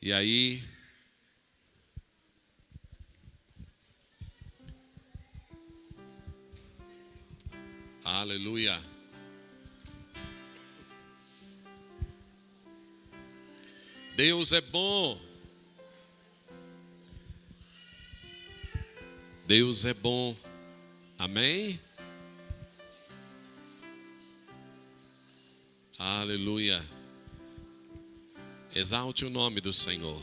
E aí, aleluia. Deus é bom. Deus é bom. Amém? Aleluia. Exalte o nome do Senhor.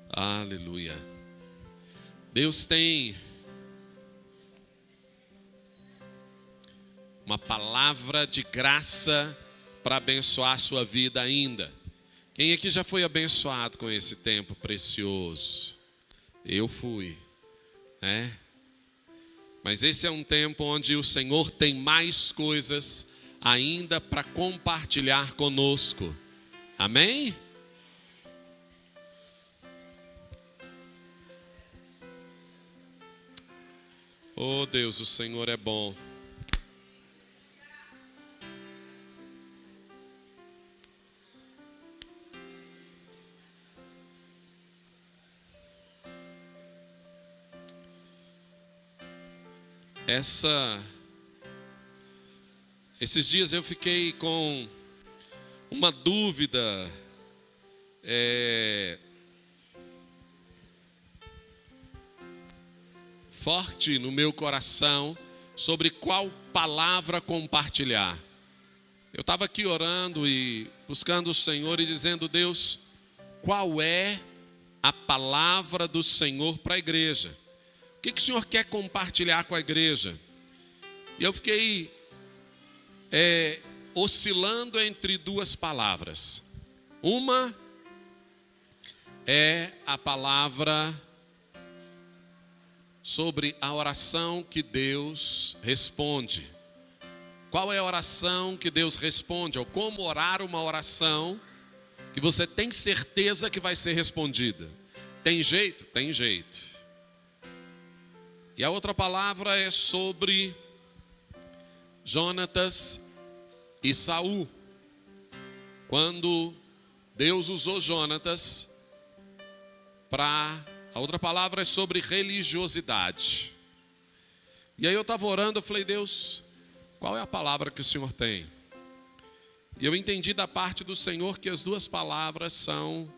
Aleluia. Deus tem uma palavra de graça para abençoar a sua vida ainda. Quem aqui já foi abençoado com esse tempo precioso? Eu fui, né? Mas esse é um tempo onde o Senhor tem mais coisas ainda para compartilhar conosco. Amém? Oh Deus, o Senhor é bom. Esses dias eu fiquei com uma dúvida forte no meu coração sobre qual palavra compartilhar. Eu estava aqui orando e buscando o Senhor e dizendo: Deus, qual é a palavra do Senhor para a igreja? O que o Senhor quer compartilhar com a igreja? E eu fiquei oscilando entre duas palavras. Uma é a palavra sobre a oração que Deus responde. Qual é a oração que Deus responde? Ou como orar uma oração que você tem certeza que vai ser respondida? Tem jeito? Tem jeito. E a outra palavra é sobre Jonatas e Saul. Quando Deus usou Jonatas para... A outra palavra é sobre religiosidade. E aí eu estava orando, eu falei: Deus, qual é a palavra que o Senhor tem? E eu entendi da parte do Senhor que as duas palavras são...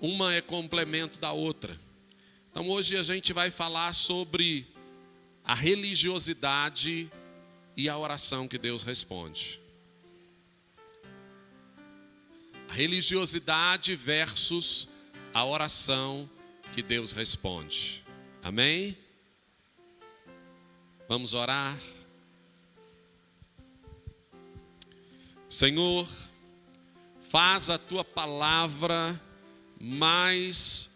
Uma é complemento da outra. Então hoje a gente vai falar sobre a religiosidade e a oração que Deus responde. A religiosidade versus a oração que Deus responde. Amém? Vamos orar. Senhor, faz a tua palavra mais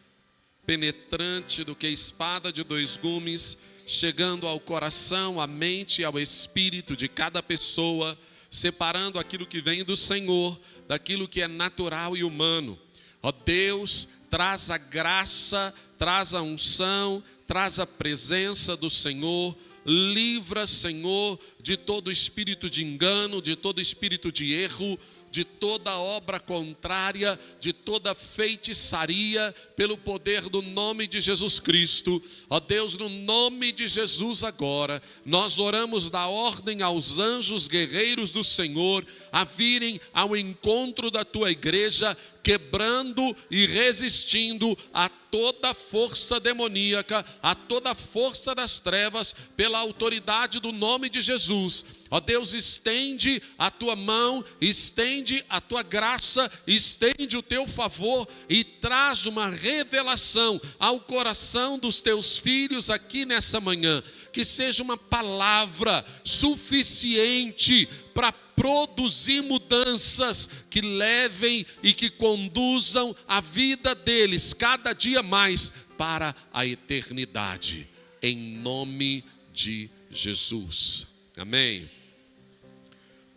penetrante do que a espada de dois gumes, chegando ao coração, à mente e ao espírito de cada pessoa, separando aquilo que vem do Senhor, daquilo que é natural e humano. Ó Deus, traz a graça, traz a unção, traz a presença do Senhor. Livra, Senhor, de todo espírito de engano, de todo espírito de erro, de toda obra contrária, de toda feitiçaria, pelo poder do nome de Jesus Cristo. Ó Deus, no nome de Jesus agora, nós oramos da ordem aos anjos guerreiros do Senhor, a virem ao encontro da tua igreja, quebrando e resistindo a toda força demoníaca, a toda força das trevas, pela autoridade do nome de Jesus. Ó Deus, estende a tua mão, estende a tua graça, estende o teu favor e traz uma revelação ao coração dos teus filhos aqui nessa manhã. Que seja uma palavra suficiente para produzir mudanças que levem e que conduzam a vida deles cada dia mais para a eternidade, em nome de Jesus. Amém.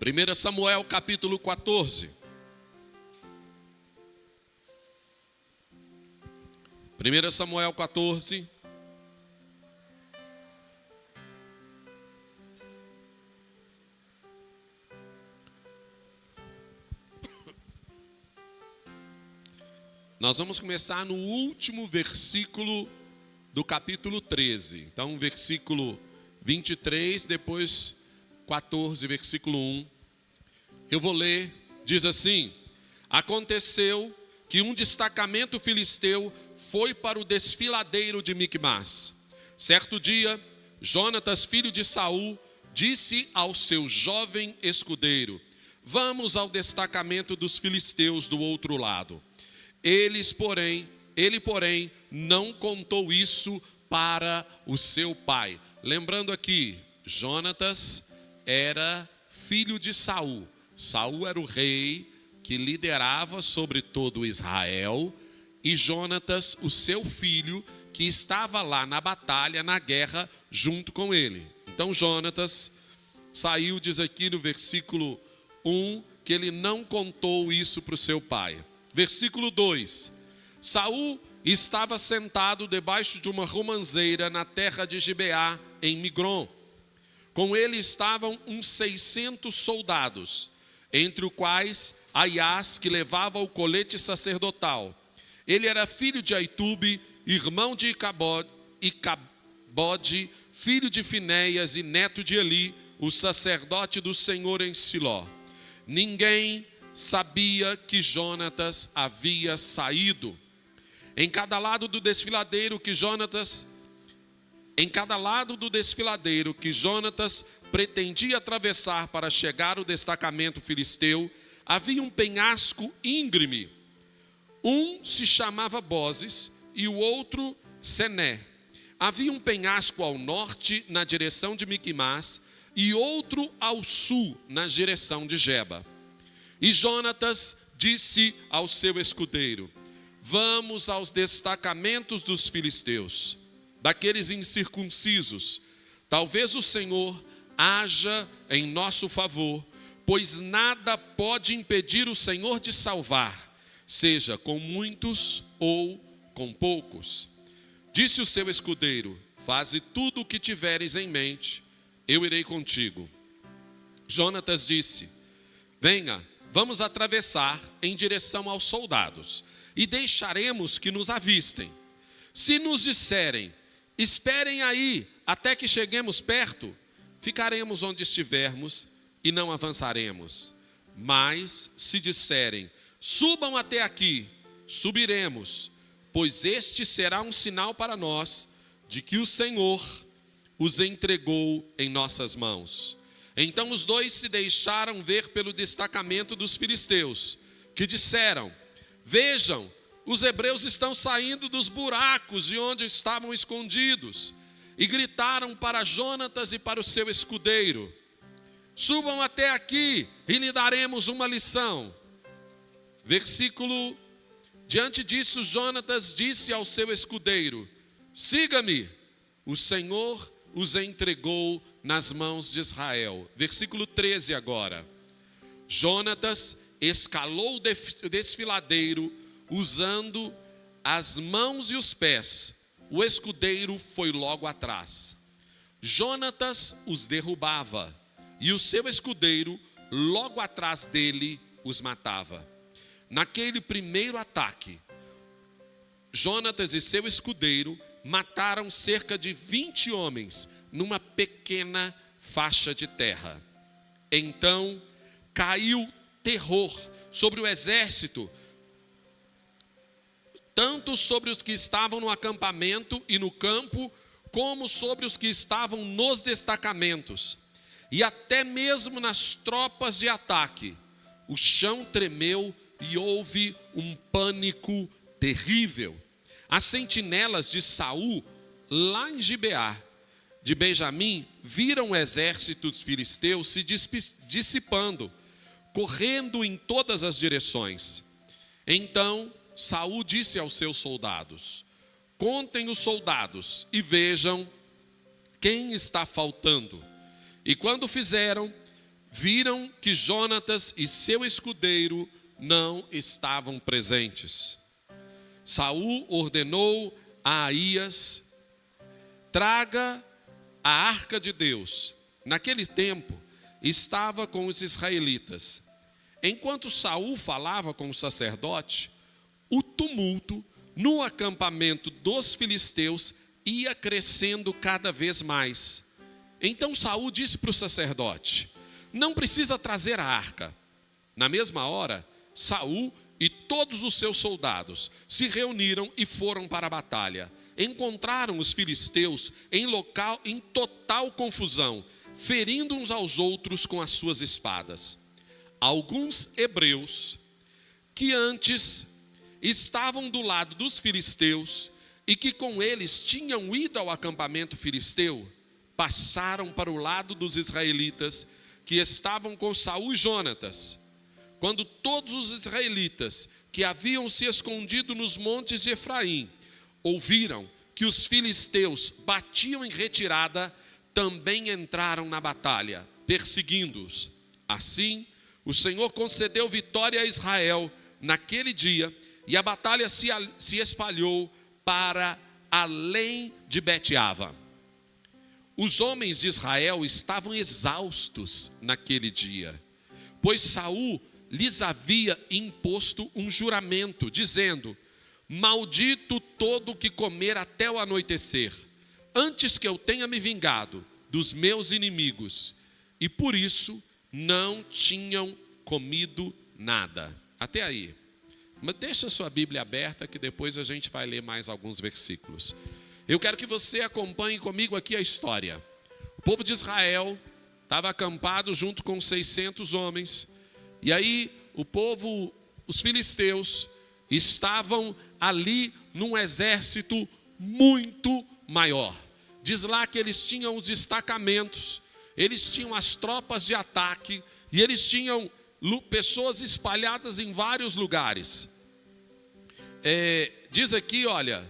1 Samuel capítulo 14. 1 Samuel 14. Nós vamos começar no último versículo do capítulo 13. Então, versículo 23, depois 14, versículo 1. Eu vou ler, diz assim: aconteceu que um destacamento filisteu foi para o desfiladeiro de Micmas. Certo dia, Jonatas, filho de Saul, disse ao seu jovem escudeiro: vamos ao destacamento dos filisteus do outro lado. Ele, porém, não contou isso para o seu pai. Lembrando aqui, Jonatas era filho de Saul. Saul era o rei que liderava sobre todo Israel, e Jonatas, o seu filho, que estava lá na batalha, na guerra, junto com ele. Então Jonatas saiu, diz aqui no versículo 1, que ele não contou isso para o seu pai. Versículo 2: Saul estava sentado debaixo de uma romanceira na terra de Gibeá, em Migron. Com ele estavam uns 600 soldados, entre os quais Aias, que levava o colete sacerdotal. Ele era filho de Aitube, irmão de Icabode, filho de Finéias e neto de Eli, o sacerdote do Senhor em Siló. Ninguém sabia que Jonatas havia saído. Em cada lado do desfiladeiro que Jonatas pretendia atravessar para chegar ao destacamento filisteu, havia um penhasco íngreme. Um se chamava Bozes e o outro Sené. Havia um penhasco ao norte, na direção de Micmas, e outro ao sul, na direção de Geba. E Jonatas disse ao seu escudeiro: vamos aos destacamentos dos filisteus, daqueles incircuncisos. Talvez o Senhor haja em nosso favor, pois nada pode impedir o Senhor de salvar, seja com muitos ou com poucos. Disse o seu escudeiro: faze tudo o que tiveres em mente, eu irei contigo. Jonatas disse: venha, vamos atravessar em direção aos soldados, e deixaremos que nos avistem. Se nos disserem: esperem aí até que cheguemos perto, ficaremos onde estivermos e não avançaremos. Mas se disserem: subam até aqui, subiremos, pois este será um sinal para nós de que o Senhor os entregou em nossas mãos. Então os dois se deixaram ver pelo destacamento dos filisteus, que disseram: vejam, os hebreus estão saindo dos buracos de onde estavam escondidos. E gritaram para Jonatas e para o seu escudeiro: subam até aqui e lhe daremos uma lição. Diante disso, Jonatas disse ao seu escudeiro: siga-me, o Senhor os entregou nas mãos de Israel. Versículo 13 agora. Jonatas escalou o desfiladeiro usando as mãos e os pés. O escudeiro foi logo atrás. Jonatas os derrubava, e o seu escudeiro logo atrás dele os matava. Naquele primeiro ataque, Jonatas e seu escudeiro mataram cerca de 20 homens numa pequena faixa de terra. Então caiu terror sobre o exército, tanto sobre os que estavam no acampamento e no campo, como sobre os que estavam nos destacamentos. E até mesmo nas tropas de ataque, o chão tremeu e houve um pânico terrível. As sentinelas de Saul, lá em Gibeá de Benjamim, viram o exército dos filisteus se dissipando, correndo em todas as direções. Então Saul disse aos seus soldados: contem os soldados e vejam quem está faltando. E quando fizeram, viram que Jonatas e seu escudeiro não estavam presentes. Saul ordenou a Aías: traga a arca de Deus. Naquele tempo estava com os israelitas. Enquanto Saul falava com o sacerdote, o tumulto no acampamento dos filisteus ia crescendo cada vez mais. Então Saul disse para o sacerdote: não precisa trazer a arca. Na mesma hora, Saul e todos os seus soldados se reuniram e foram para a batalha. Encontraram os filisteus em total confusão, ferindo uns aos outros com as suas espadas. Alguns hebreus que antes estavam do lado dos filisteus e que com eles tinham ido ao acampamento filisteu, passaram para o lado dos israelitas que estavam com Saul e Jonatas. Quando todos os israelitas que haviam se escondido nos montes de Efraim ouviram que os filisteus batiam em retirada, também entraram na batalha, perseguindo-os. Assim, o Senhor concedeu vitória a Israel naquele dia, e a batalha se espalhou para além de Bet-ava. Os homens de Israel estavam exaustos naquele dia, pois Saul lhes havia imposto um juramento, dizendo: maldito todo o que comer até o anoitecer, antes que eu tenha me vingado dos meus inimigos. E por isso não tinham comido nada. Até aí. Mas deixa a sua Bíblia aberta, que depois a gente vai ler mais alguns versículos. Eu quero que você acompanhe comigo aqui a história. O povo de Israel estava acampado junto com 600 homens. E aí os filisteus estavam ali num exército muito maior. Diz lá que eles tinham os destacamentos, eles tinham as tropas de ataque, e eles tinham pessoas espalhadas em vários lugares. Diz aqui, olha,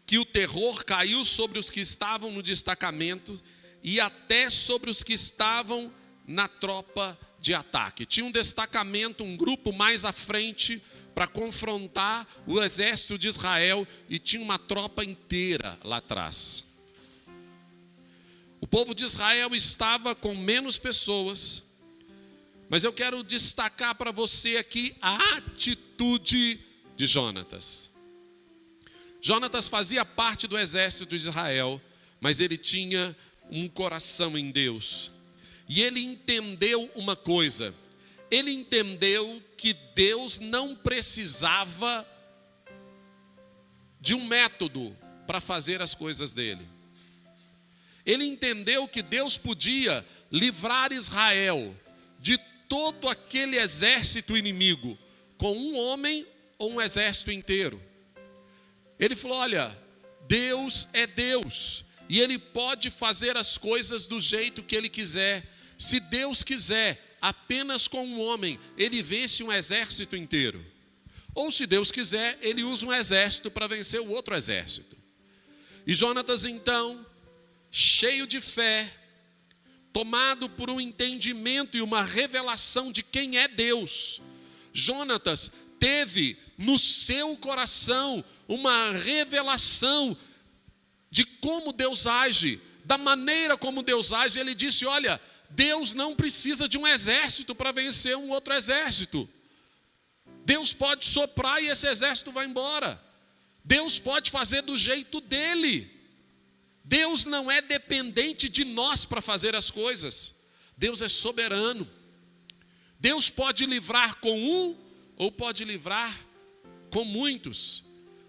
que o terror caiu sobre os que estavam no destacamento e até sobre os que estavam na tropa de ataque. Tinha um destacamento, um grupo mais à frente para confrontar o exército de Israel, e tinha uma tropa inteira lá atrás. O povo de Israel estava com menos pessoas, mas eu quero destacar para você aqui a atitude de Jonatas. Jonatas fazia parte do exército de Israel, mas ele tinha um coração em Deus. E ele entendeu uma coisa: ele entendeu que Deus não precisava de um método para fazer as coisas dele. Ele entendeu que Deus podia livrar Israel de todo aquele exército inimigo com um homem ou um exército inteiro. Ele falou: olha, Deus é Deus, e Ele pode fazer as coisas do jeito que Ele quiser. Se Deus quiser, apenas com um homem, Ele vence um exército inteiro. Ou se Deus quiser, Ele usa um exército para vencer o outro exército. E Jonatas então, cheio de fé, tomado por um entendimento e uma revelação de quem é Deus, Jonatas teve no seu coração uma revelação de como Deus age, da maneira como Deus age. Ele disse: olha, Deus não precisa de um exército para vencer um outro exército. Deus pode soprar e esse exército vai embora. Deus pode fazer do jeito dele. Deus não é dependente de nós para fazer as coisas. Deus é soberano. Deus pode livrar com um ou pode livrar com muitos.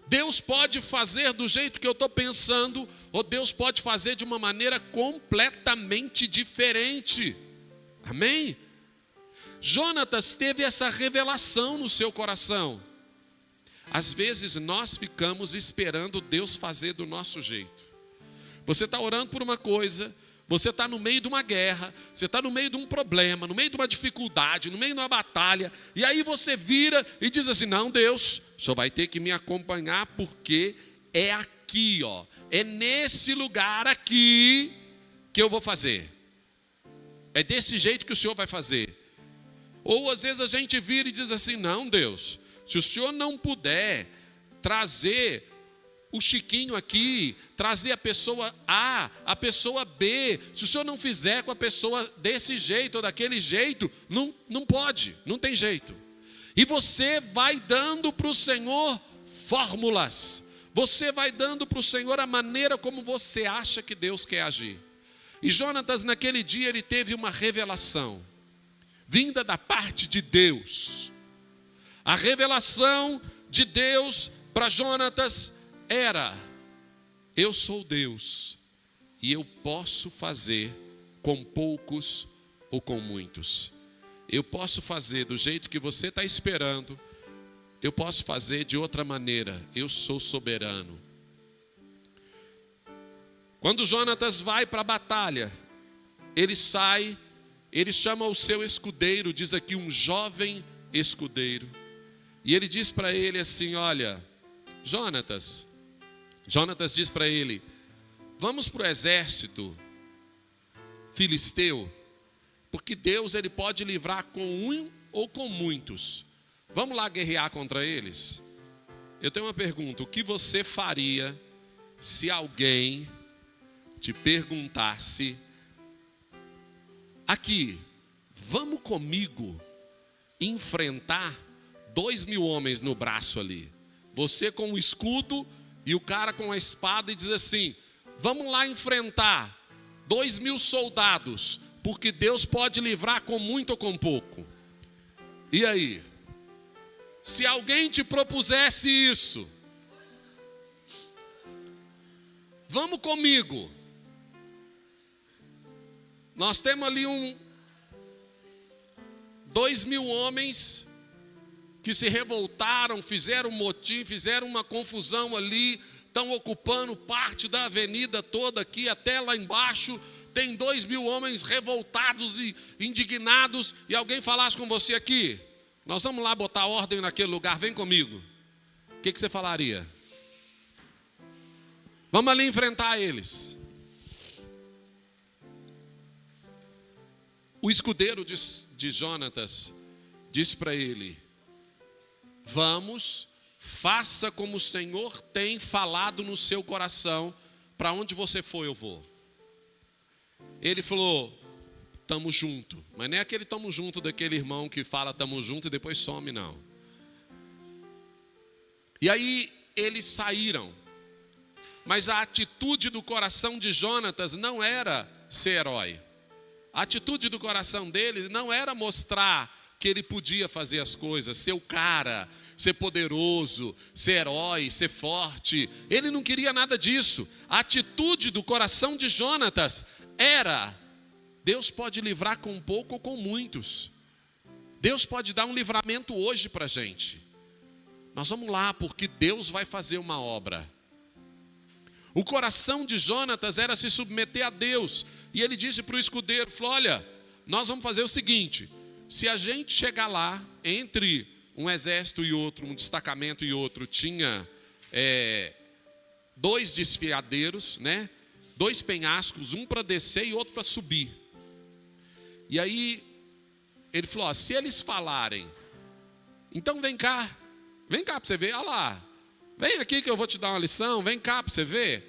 Deus pode fazer do jeito que eu estou pensando, ou Deus pode fazer de uma maneira completamente diferente. Amém? Jonatas teve essa revelação no seu coração. Às vezes nós ficamos esperando Deus fazer do nosso jeito. Você está orando por uma coisa, você está no meio de uma guerra, você está no meio de um problema, no meio de uma dificuldade, no meio de uma batalha, e aí você vira e diz assim: não, Deus, o Senhor vai ter que me acompanhar, porque é aqui, ó, é nesse lugar aqui que eu vou fazer. É desse jeito que o Senhor vai fazer. Ou às vezes a gente vira e diz assim: não, Deus, se o Senhor não puder trazer o Chiquinho aqui, trazer a pessoa A, a pessoa B, se o Senhor não fizer com a pessoa desse jeito ou daquele jeito, não pode, não tem jeito. E você vai dando para o Senhor fórmulas. Você vai dando para o Senhor a maneira como você acha que Deus quer agir. E Jonatas, naquele dia, ele teve uma revelação, vinda da parte de Deus. A revelação de Deus para Jonatas era: eu sou Deus, e eu posso fazer com poucos ou com muitos. Eu posso fazer do jeito que você está esperando, eu posso fazer de outra maneira. Eu sou soberano. Quando Jonatas vai para a batalha, ele sai, ele chama o seu escudeiro, diz aqui um jovem escudeiro, e ele diz para ele assim: olha, Jonatas diz para ele: vamos para o exército filisteu, porque Deus ele pode livrar com um ou com muitos. Vamos lá guerrear contra eles? Eu tenho uma pergunta: o que você faria se alguém te perguntasse aqui, vamos comigo enfrentar 2.000 homens no braço ali, você com o escudo e o cara com a espada, e diz assim: vamos lá enfrentar 2.000 soldados, porque Deus pode livrar com muito ou com pouco. E aí? Se alguém te propusesse isso, vamos comigo. Nós temos ali 2.000 homens que se revoltaram, fizeram motim, fizeram uma confusão ali, estão ocupando parte da avenida toda aqui, até lá embaixo, tem 2.000 homens revoltados e indignados, e alguém falasse com você aqui: nós vamos lá botar ordem naquele lugar, vem comigo. O que você falaria? Vamos ali enfrentar eles. O escudeiro de Jonatas disse para ele: vamos, faça como o Senhor tem falado no seu coração, para onde você for eu vou. Ele falou: tamo junto. Mas não é aquele tamo junto daquele irmão que fala tamo junto e depois some, não. E aí eles saíram. Mas a atitude do coração de Jonatas não era ser herói. A atitude do coração dele não era mostrar que ele podia fazer as coisas, ser o cara, ser poderoso, ser herói, ser forte. Ele não queria nada disso. A atitude do coração de Jonatas era: Deus pode livrar com pouco ou com muitos. Deus pode dar um livramento hoje para a gente. Nós vamos lá, porque Deus vai fazer uma obra. O coração de Jonatas era se submeter a Deus. E ele disse para o escudeiro, falou: olha, nós vamos fazer o seguinte: se a gente chegar lá, entre um exército e outro, um destacamento e outro, tinha 2 desfiadeiros, né? 2 penhascos, um para descer e outro para subir. E aí ele falou: ó, se eles falarem, então vem cá para você ver, olha lá, vem aqui que eu vou te dar uma lição, vem cá para você ver.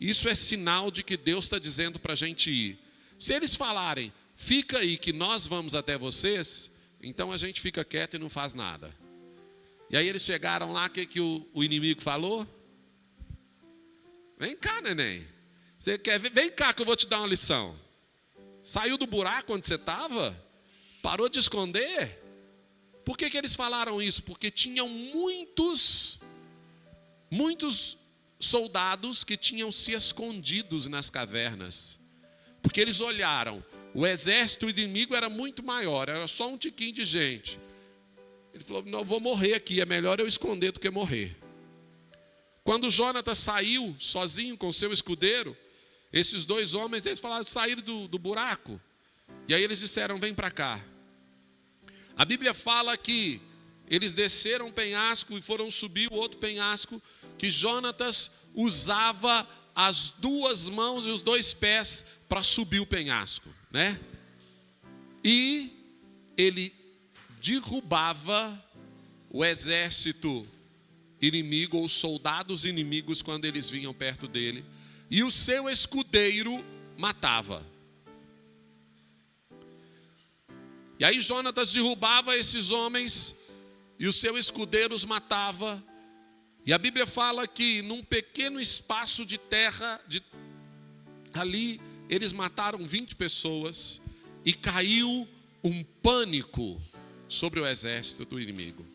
Isso é sinal de que Deus está dizendo para a gente ir. Se eles falarem, fica aí que nós vamos até vocês, então a gente fica quieto e não faz nada. E aí eles chegaram lá, o que o inimigo falou? Vem cá, neném. Você quer ver? Vem cá que eu vou te dar uma lição. Saiu do buraco onde você estava? Parou de esconder? Por que eles falaram isso? Porque tinham muitos soldados que tinham se escondidos nas cavernas. Porque eles olharam, o exército inimigo era muito maior, era só um tiquinho de gente. Ele falou: não, eu vou morrer aqui, é melhor eu esconder do que morrer. Quando Jonatas saiu sozinho com seu escudeiro, esses 2 homens, eles falaram, saíram do buraco. E aí eles disseram: vem para cá. A Bíblia fala que eles desceram um penhasco e foram subir o outro penhasco, que Jonatas usava as 2 mãos e os 2 pés para subir o penhasco, né? E ele derrubava o exército inimigo, ou soldados inimigos, quando eles vinham perto dele, e o seu escudeiro matava. E aí Jonatas derrubava esses homens, e o seu escudeiro os matava. E a Bíblia fala que num pequeno espaço de terra, ali eles mataram 20 pessoas e caiu um pânico sobre o exército do inimigo.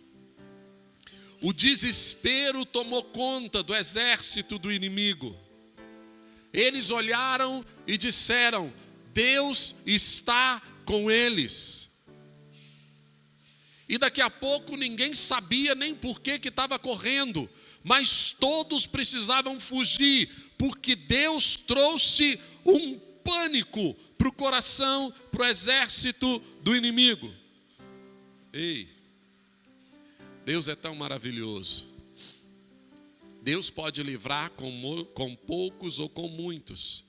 O desespero tomou conta do exército do inimigo. Eles olharam e disseram: Deus está com eles. E daqui a pouco ninguém sabia nem por que estava correndo, mas todos precisavam fugir, porque Deus trouxe um pânico para o coração, para o exército do inimigo. Ei, Deus é tão maravilhoso. Deus pode livrar com poucos ou com muitos.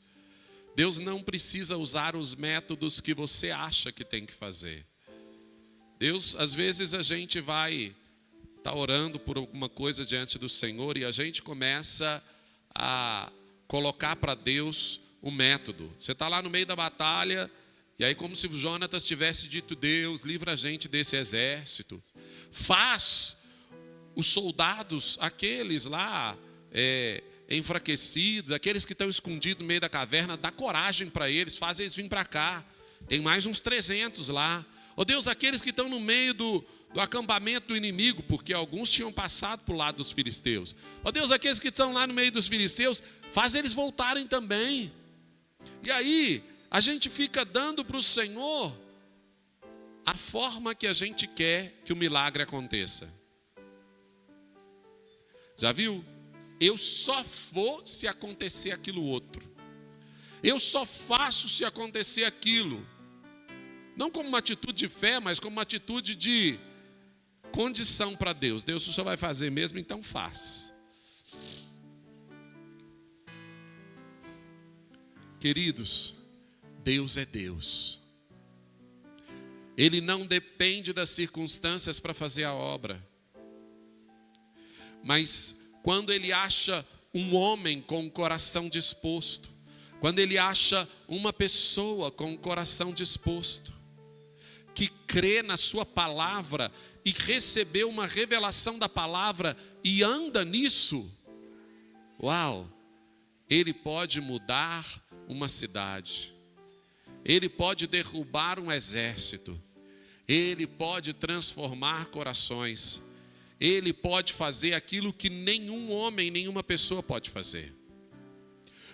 Deus não precisa usar os métodos que você acha que tem que fazer. Deus, às vezes a gente vai estar orando por alguma coisa diante do Senhor e a gente começa a colocar para Deus um método. Você está lá no meio da batalha e aí como se o Jonatas tivesse dito: Deus, livra a gente desse exército. Faz os soldados, aqueles lá enfraquecidos, aqueles que estão escondidos no meio da caverna, dá coragem para eles, faz eles virem para cá. Tem mais uns 300 lá. Ó Deus, aqueles que estão no meio do acampamento do inimigo, porque alguns tinham passado para o lado dos filisteus. Ó Deus, aqueles que estão lá no meio dos filisteus, faz eles voltarem também. E aí, a gente fica dando para o Senhor a forma que a gente quer que o milagre aconteça. Já viu? Eu só vou se acontecer aquilo outro. Eu só faço se acontecer aquilo. Não como uma atitude de fé, mas como uma atitude de condição para Deus. Deus, o Senhor vai fazer mesmo, então faz. Queridos, Deus é Deus. Ele não depende das circunstâncias para fazer a obra. Mas quando Ele acha um homem com o coração disposto, quando Ele acha uma pessoa com o coração disposto, que crê na sua palavra e recebeu uma revelação da palavra e anda nisso, uau, ele pode mudar uma cidade, ele pode derrubar um exército, ele pode transformar corações, ele pode fazer aquilo que nenhum homem, nenhuma pessoa pode fazer.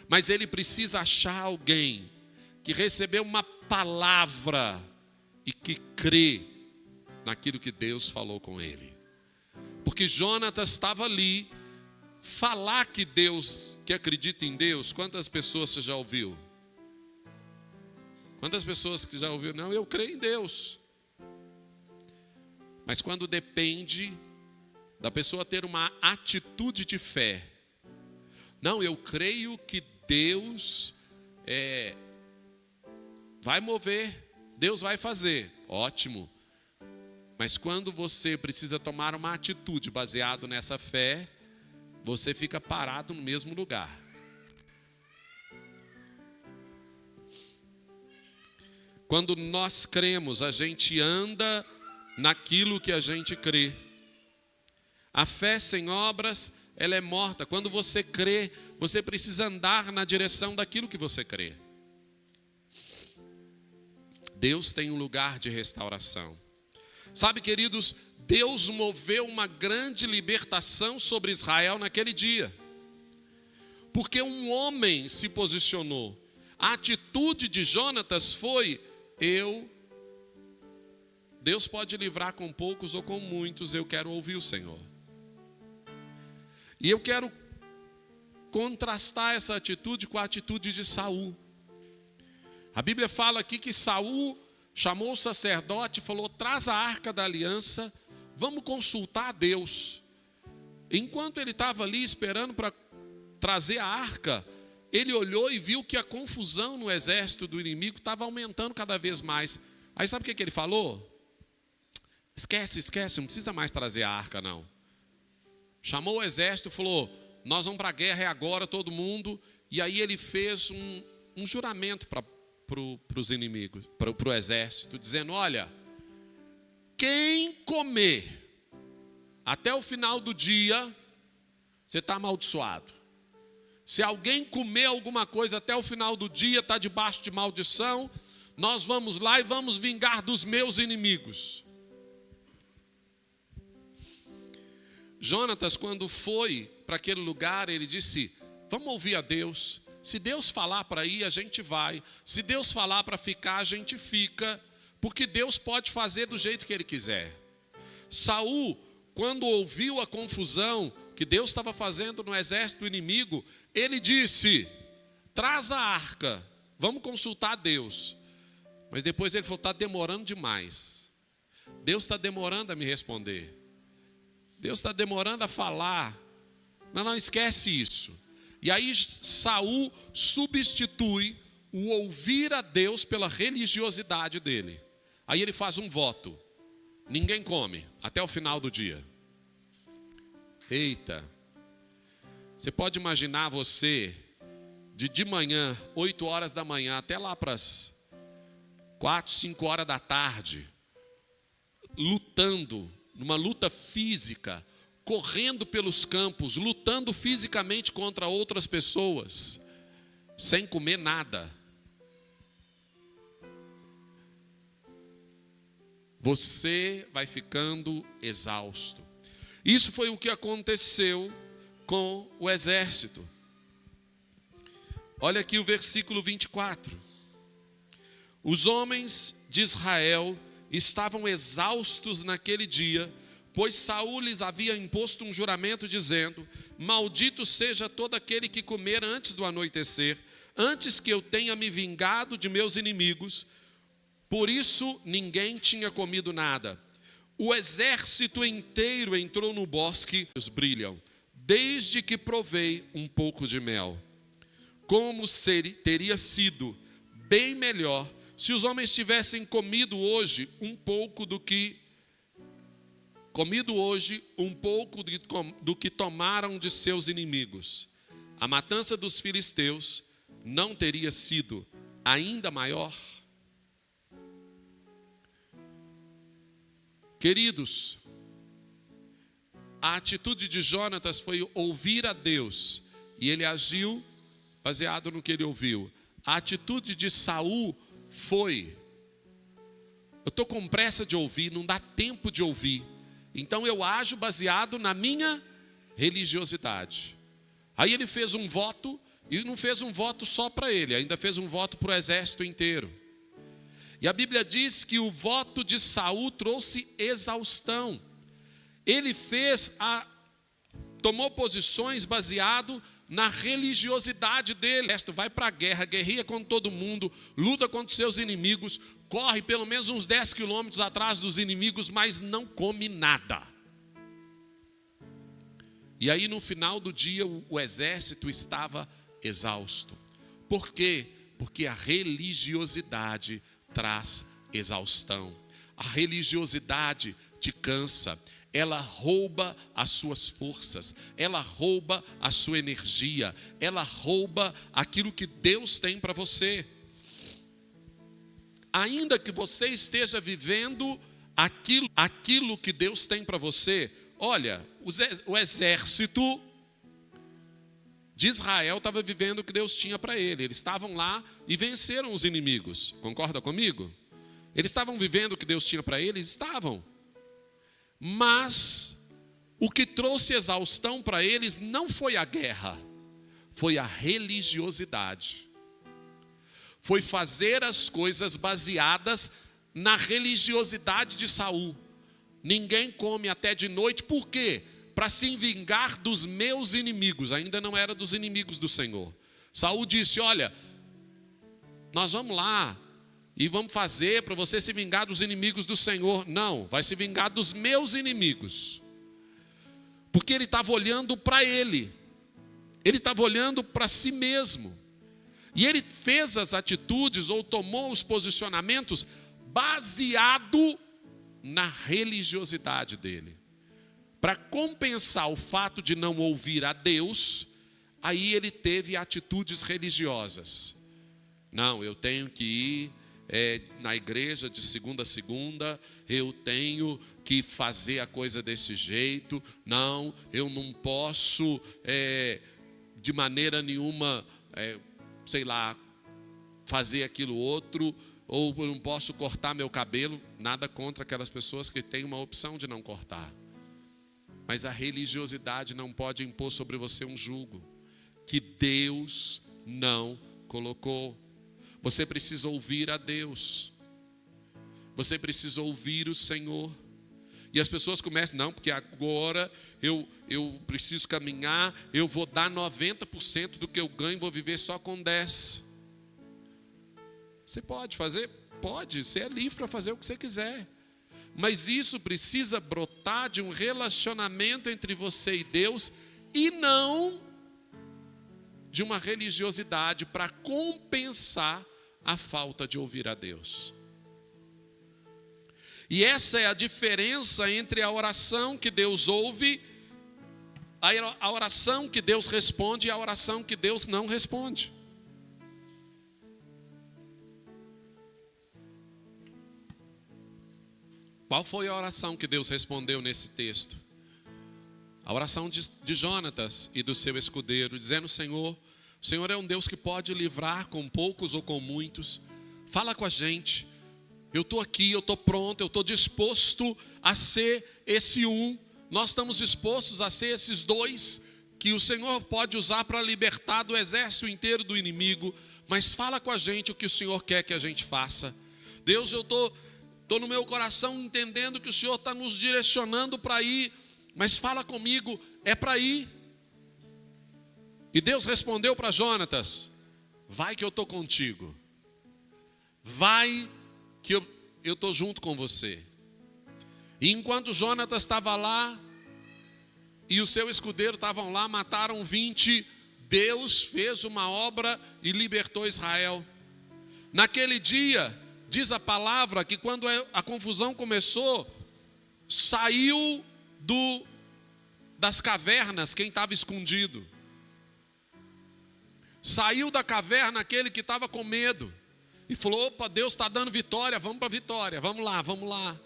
Mas ele precisa achar alguém que recebeu uma palavra e que crê naquilo que Deus falou com ele. Porque Jonatas estava ali. Falar que Deus, que acredita em Deus, quantas pessoas você já ouviu? Quantas pessoas que já ouviram? Não, eu creio em Deus. Mas quando depende da pessoa ter uma atitude de fé, não, eu creio que Deus vai mover, Deus vai fazer, ótimo. Mas quando você precisa tomar uma atitude baseado nessa fé, você fica parado no mesmo lugar. Quando nós cremos, a gente anda naquilo que a gente crê. A fé sem obras, ela é morta. Quando você crê, você precisa andar na direção daquilo que você crê. Deus tem um lugar de restauração. Sabe, queridos, Deus moveu uma grande libertação sobre Israel naquele dia. Porque um homem se posicionou. A atitude de Jonatas foi: Deus pode livrar com poucos ou com muitos, eu quero ouvir o Senhor. E eu quero contrastar essa atitude com a atitude de Saul. A Bíblia fala aqui que Saul chamou o sacerdote e falou: traz a arca da aliança, vamos consultar a Deus. Enquanto ele estava ali esperando para trazer a arca, ele olhou e viu que a confusão no exército do inimigo estava aumentando cada vez mais. Aí sabe o que ele falou? Esquece, não precisa mais trazer a arca não. Chamou o exército e falou: nós vamos para a guerra, é agora todo mundo. E aí ele fez um juramento para os inimigos, para o exército, dizendo: olha, quem comer até o final do dia, você está amaldiçoado. Se alguém comer alguma coisa até o final do dia, está debaixo de maldição, nós vamos lá e vamos vingar dos meus inimigos. Jonatas, quando foi para aquele lugar, ele disse: vamos ouvir a Deus. Se Deus falar para ir, a gente vai. Se Deus falar para ficar, a gente fica. Porque Deus pode fazer do jeito que Ele quiser. Saul, quando ouviu a confusão que Deus estava fazendo no exército inimigo, ele disse: traz a arca, vamos consultar Deus. Mas depois ele falou: está demorando demais. Deus está demorando a me responder. Deus está demorando a falar. Não esquece isso. E aí Saul substitui o ouvir a Deus pela religiosidade dele. Aí ele faz um voto: ninguém come até o final do dia. Eita, você pode imaginar você de manhã, 8 horas da manhã, até lá para as 4, 5 horas da tarde, lutando, numa luta física, correndo pelos campos, lutando fisicamente contra outras pessoas, sem comer nada. Você vai ficando exausto. Isso foi o que aconteceu com o exército. Olha aqui o versículo 24. Os homens de Israel estavam exaustos naquele dia, pois Saul lhes havia imposto um juramento dizendo: maldito seja todo aquele que comer antes do anoitecer, antes que eu tenha me vingado de meus inimigos. Por isso ninguém tinha comido nada. O exército inteiro entrou no bosque, os brilham, desde que provei um pouco de mel. Como teria sido bem melhor se os homens tivessem comido hoje um pouco do que tomaram de seus inimigos. A matança dos filisteus não teria sido ainda maior? Queridos, a atitude de Jonatas foi ouvir a Deus, e ele agiu baseado no que ele ouviu. A atitude de Saul foi: eu estou com pressa de ouvir, não dá tempo de ouvir, então eu ajo baseado na minha religiosidade. Aí ele fez um voto, e não fez um voto só para ele, ainda fez um voto para o exército inteiro. E a Bíblia diz que o voto de Saul trouxe exaustão. Ele tomou posições baseado na religiosidade dele. Vai para a guerra, guerreia contra todo mundo, luta contra os seus inimigos, corre pelo menos uns 10 quilômetros atrás dos inimigos, mas não come nada. E aí no final do dia o exército estava exausto. Por quê? Porque a religiosidade traz exaustão. A religiosidade te cansa. Ela rouba as suas forças, ela rouba a sua energia, ela rouba aquilo que Deus tem para você. Ainda que você esteja vivendo aquilo que Deus tem para você, olha, o exército de Israel estava vivendo o que Deus tinha para ele. Eles estavam lá e venceram os inimigos. Concorda comigo? Eles estavam vivendo o que Deus tinha para eles? Estavam. Mas o que trouxe exaustão para eles não foi a guerra, foi a religiosidade. Foi fazer as coisas baseadas na religiosidade de Saul. Ninguém come até de noite, por quê? Para se vingar dos meus inimigos. Ainda não era dos inimigos do Senhor. Saul disse: olha, nós vamos lá e vamos fazer para você se vingar dos inimigos do Senhor. Não, vai se vingar dos meus inimigos. Porque ele estava olhando para ele. Ele estava olhando para si mesmo. E ele fez as atitudes ou tomou os posicionamentos baseado na religiosidade dele. Para compensar o fato de não ouvir a Deus, aí ele teve atitudes religiosas. Não, eu tenho que ir na igreja de segunda a segunda, eu tenho que fazer a coisa desse jeito. Não, eu não posso de maneira nenhuma, fazer aquilo outro, ou eu não posso cortar meu cabelo. Nada contra aquelas pessoas que têm uma opção de não cortar. Mas a religiosidade não pode impor sobre você um jugo que Deus não colocou. Você precisa ouvir a Deus. Você precisa ouvir o Senhor. E as pessoas começam, não, porque agora eu preciso caminhar, eu vou dar 90% do que eu ganho, vou viver só com 10%. Você pode fazer? Pode, você é livre para fazer o que você quiser. Mas isso precisa brotar de um relacionamento entre você e Deus, e não de uma religiosidade para compensar a falta de ouvir a Deus. E essa é a diferença entre a oração que Deus ouve, a oração que Deus responde e a oração que Deus não responde. Qual foi a oração que Deus respondeu nesse texto? A oração de Jonatas e do seu escudeiro, dizendo: Senhor, o Senhor é um Deus que pode livrar com poucos ou com muitos. Fala com a gente. Eu estou aqui, eu estou pronto, eu estou disposto a ser esse um. Nós estamos dispostos a ser esses dois que o Senhor pode usar para libertar do exército inteiro do inimigo. Mas fala com a gente o que o Senhor quer que a gente faça. Deus, eu estou no meu coração entendendo que o Senhor está nos direcionando para ir, mas fala comigo, é para ir. E Deus respondeu para Jonatas: vai que eu estou contigo, vai que eu estou junto com você. E enquanto Jonatas estava lá, e o seu escudeiro estavam lá, mataram 20, Deus fez uma obra e libertou Israel. Naquele dia, diz a palavra que quando a confusão começou, saiu das cavernas quem estava escondido. Saiu da caverna aquele que estava com medo. E falou: opa, Deus está dando vitória, vamos para a vitória, vamos lá, vamos lá.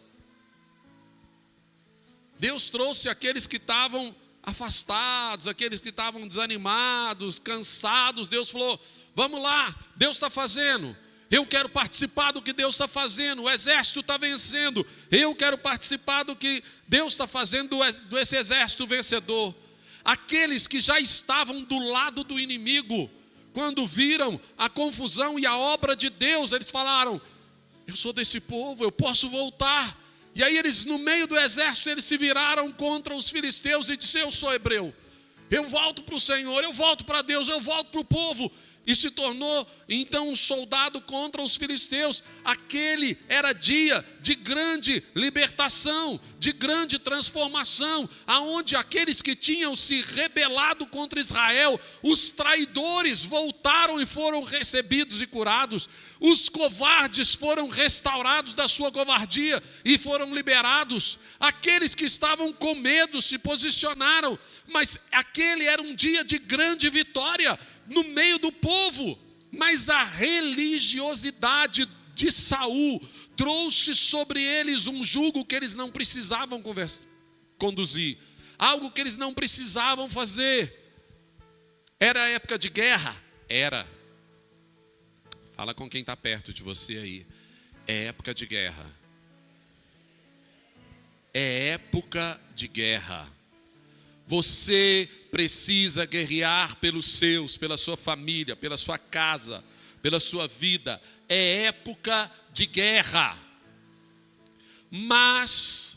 Deus trouxe aqueles que estavam afastados, aqueles que estavam desanimados, cansados. Deus falou: vamos lá, Deus está fazendo. Eu quero participar do que Deus está fazendo. O exército está vencendo. Eu quero participar do que Deus está fazendo desse exército vencedor. Aqueles que já estavam do lado do inimigo, quando viram a confusão e a obra de Deus, eles falaram: eu sou desse povo, eu posso voltar. E aí eles, no meio do exército, eles se viraram contra os filisteus e disseram: eu sou hebreu, eu volto para o Senhor, eu volto para Deus, eu volto para o povo. E se tornou então um soldado contra os filisteus. Aquele era dia de grande libertação, de grande transformação, aonde aqueles que tinham se rebelado contra Israel, os traidores voltaram e foram recebidos e curados. Os covardes foram restaurados da sua covardia e foram liberados. Aqueles que estavam com medo se posicionaram, mas aquele era um dia de grande vitória no meio do povo. Mas a religiosidade de Saul trouxe sobre eles um jugo que eles não precisavam conduzir, algo que eles não precisavam fazer. Era a época de guerra? Era. Fala com quem está perto de você aí. É época de guerra. É época de guerra. Você precisa guerrear pelos seus, pela sua família, pela sua casa, pela sua vida. É época de guerra. Mas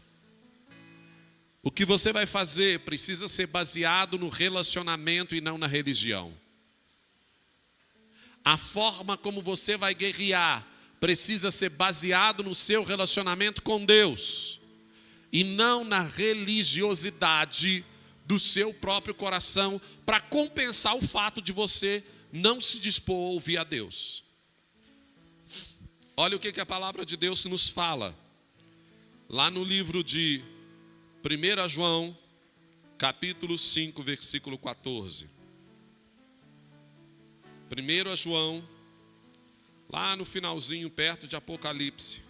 o que você vai fazer precisa ser baseado no relacionamento e não na religião. A forma como você vai guerrear precisa ser baseado no seu relacionamento com Deus e não na religiosidade do seu próprio coração, para compensar o fato de você não se dispor a ouvir a Deus. Olha o que a palavra de Deus nos fala, lá no livro de 1 João, capítulo 5, versículo 14. 1 João, lá no finalzinho, perto de Apocalipse.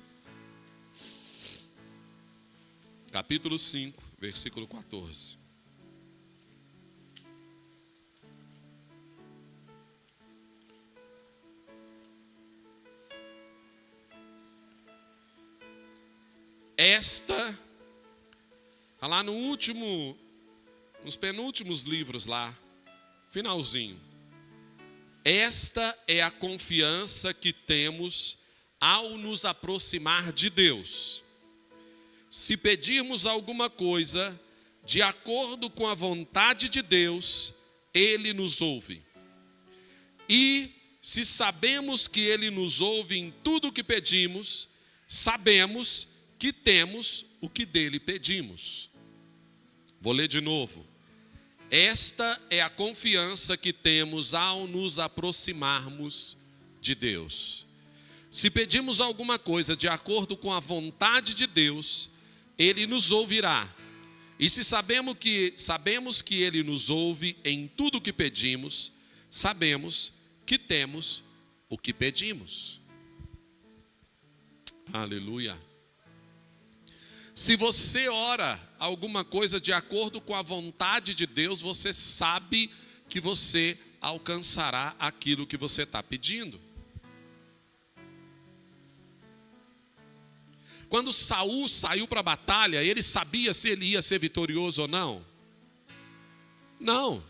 Capítulo 5, versículo 14. Esta, está lá no último, nos penúltimos livros lá, finalzinho. Esta é a confiança que temos ao nos aproximar de Deus. Se pedirmos alguma coisa de acordo com a vontade de Deus, Ele nos ouve. E se sabemos que Ele nos ouve em tudo o que pedimos, sabemos que temos o que dele pedimos. Vou ler de novo. Esta é a confiança que temos ao nos aproximarmos de Deus. Se pedimos alguma coisa de acordo com a vontade de Deus, Ele nos ouvirá. E se sabemos que Ele nos ouve em tudo o que pedimos, sabemos que temos o que pedimos. Aleluia. Se você ora alguma coisa de acordo com a vontade de Deus, você sabe que você alcançará aquilo que você está pedindo. Quando Saul saiu para a batalha, ele sabia se ele ia ser vitorioso ou não? Não.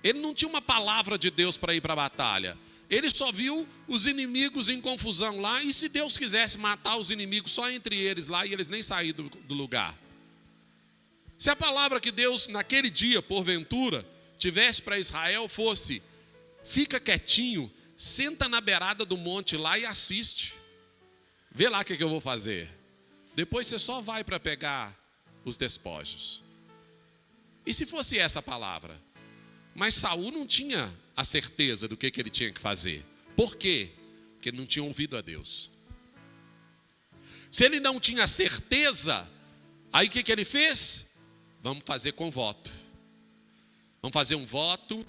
Ele não tinha uma palavra de Deus para ir para a batalha. Ele só viu os inimigos em confusão lá, e se Deus quisesse matar os inimigos só entre eles lá, e eles nem saíram do lugar. Se a palavra que Deus naquele dia, porventura, tivesse para Israel fosse: fica quietinho, senta na beirada do monte lá e assiste. Vê lá o que eu vou fazer. Depois você só vai para pegar os despojos. E se fosse essa a palavra? Mas Saul não tinha a certeza do que ele tinha que fazer. Por quê? Porque ele não tinha ouvido a Deus. Se ele não tinha certeza, aí o que ele fez? Vamos fazer com voto. Vamos fazer um voto,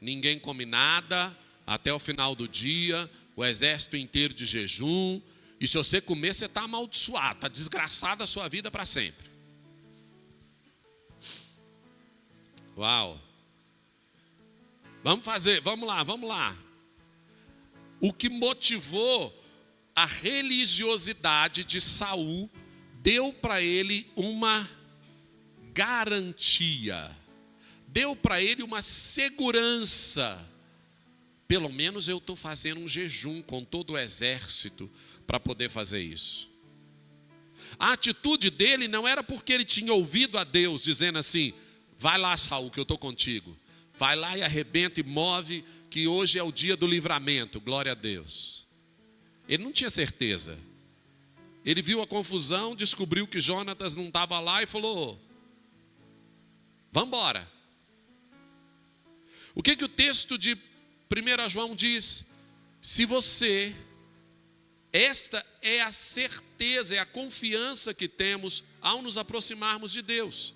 ninguém come nada, até o final do dia, o exército inteiro de jejum, e se você comer, você está amaldiçoado, está desgraçado a sua vida para sempre. Uau! Vamos lá. O que motivou a religiosidade de Saul deu para ele uma garantia, deu para ele uma segurança. Pelo menos eu estou fazendo um jejum com todo o exército para poder fazer isso. A atitude dele não era porque ele tinha ouvido a Deus dizendo assim: vai lá, Saul, que eu estou contigo. Vai lá e arrebenta e move, que hoje é o dia do livramento, glória a Deus. Ele não tinha certeza. Ele viu a confusão, descobriu que Jonatas não estava lá e falou: vamos embora. O que o texto de 1 João diz? Esta é a certeza, é a confiança que temos ao nos aproximarmos de Deus.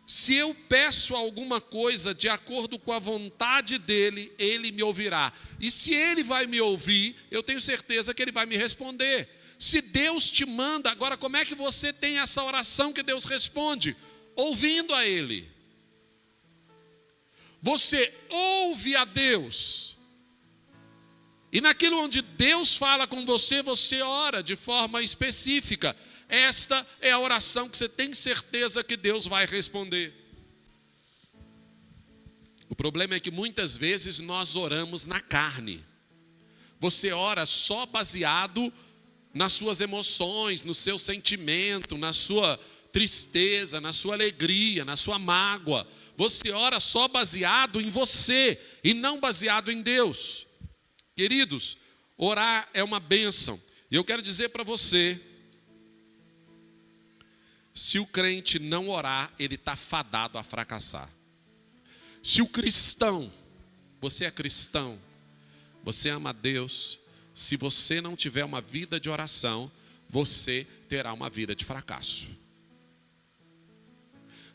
Se eu peço alguma coisa de acordo com a vontade dele, ele me ouvirá. E se ele vai me ouvir, eu tenho certeza que ele vai me responder. Se Deus te manda, agora como é que você tem essa oração que Deus responde? Ouvindo a ele. Você ouve a Deus. E naquilo onde Deus fala com você, você ora de forma específica. Esta é a oração que você tem certeza que Deus vai responder. O problema é que muitas vezes nós oramos na carne. Você ora só baseado nas suas emoções, no seu sentimento, na sua tristeza, na sua alegria, na sua mágoa. Você ora só baseado em você e não baseado em Deus. Queridos, orar é uma bênção. E eu quero dizer para você, se o crente não orar, ele está fadado a fracassar. Se o cristão, você é cristão, você ama a Deus, se você não tiver uma vida de oração, você terá uma vida de fracasso.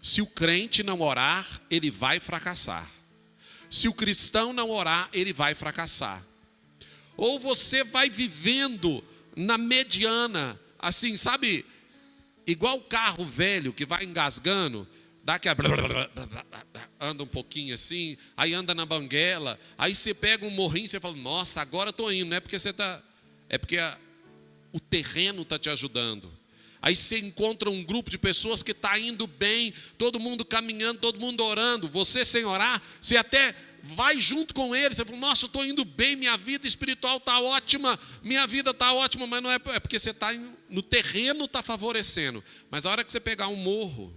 Se o crente não orar, ele vai fracassar. Se o cristão não orar, ele vai fracassar. ou você vai vivendo na mediana, assim, sabe, igual carro velho que vai engasgando, dá aquela... anda um pouquinho assim, aí anda na banguela, aí você pega um morrinho e você fala, nossa, agora eu estou indo, não é porque você está... É porque o terreno está te ajudando. Aí você encontra um grupo de pessoas que está indo bem, todo mundo caminhando, todo mundo orando, você sem orar, você até vai junto com eles, você fala, nossa, eu estou indo bem, minha vida espiritual está ótima, minha vida está ótima, mas não é porque você está no terreno, está favorecendo. Mas a hora que você pegar um morro,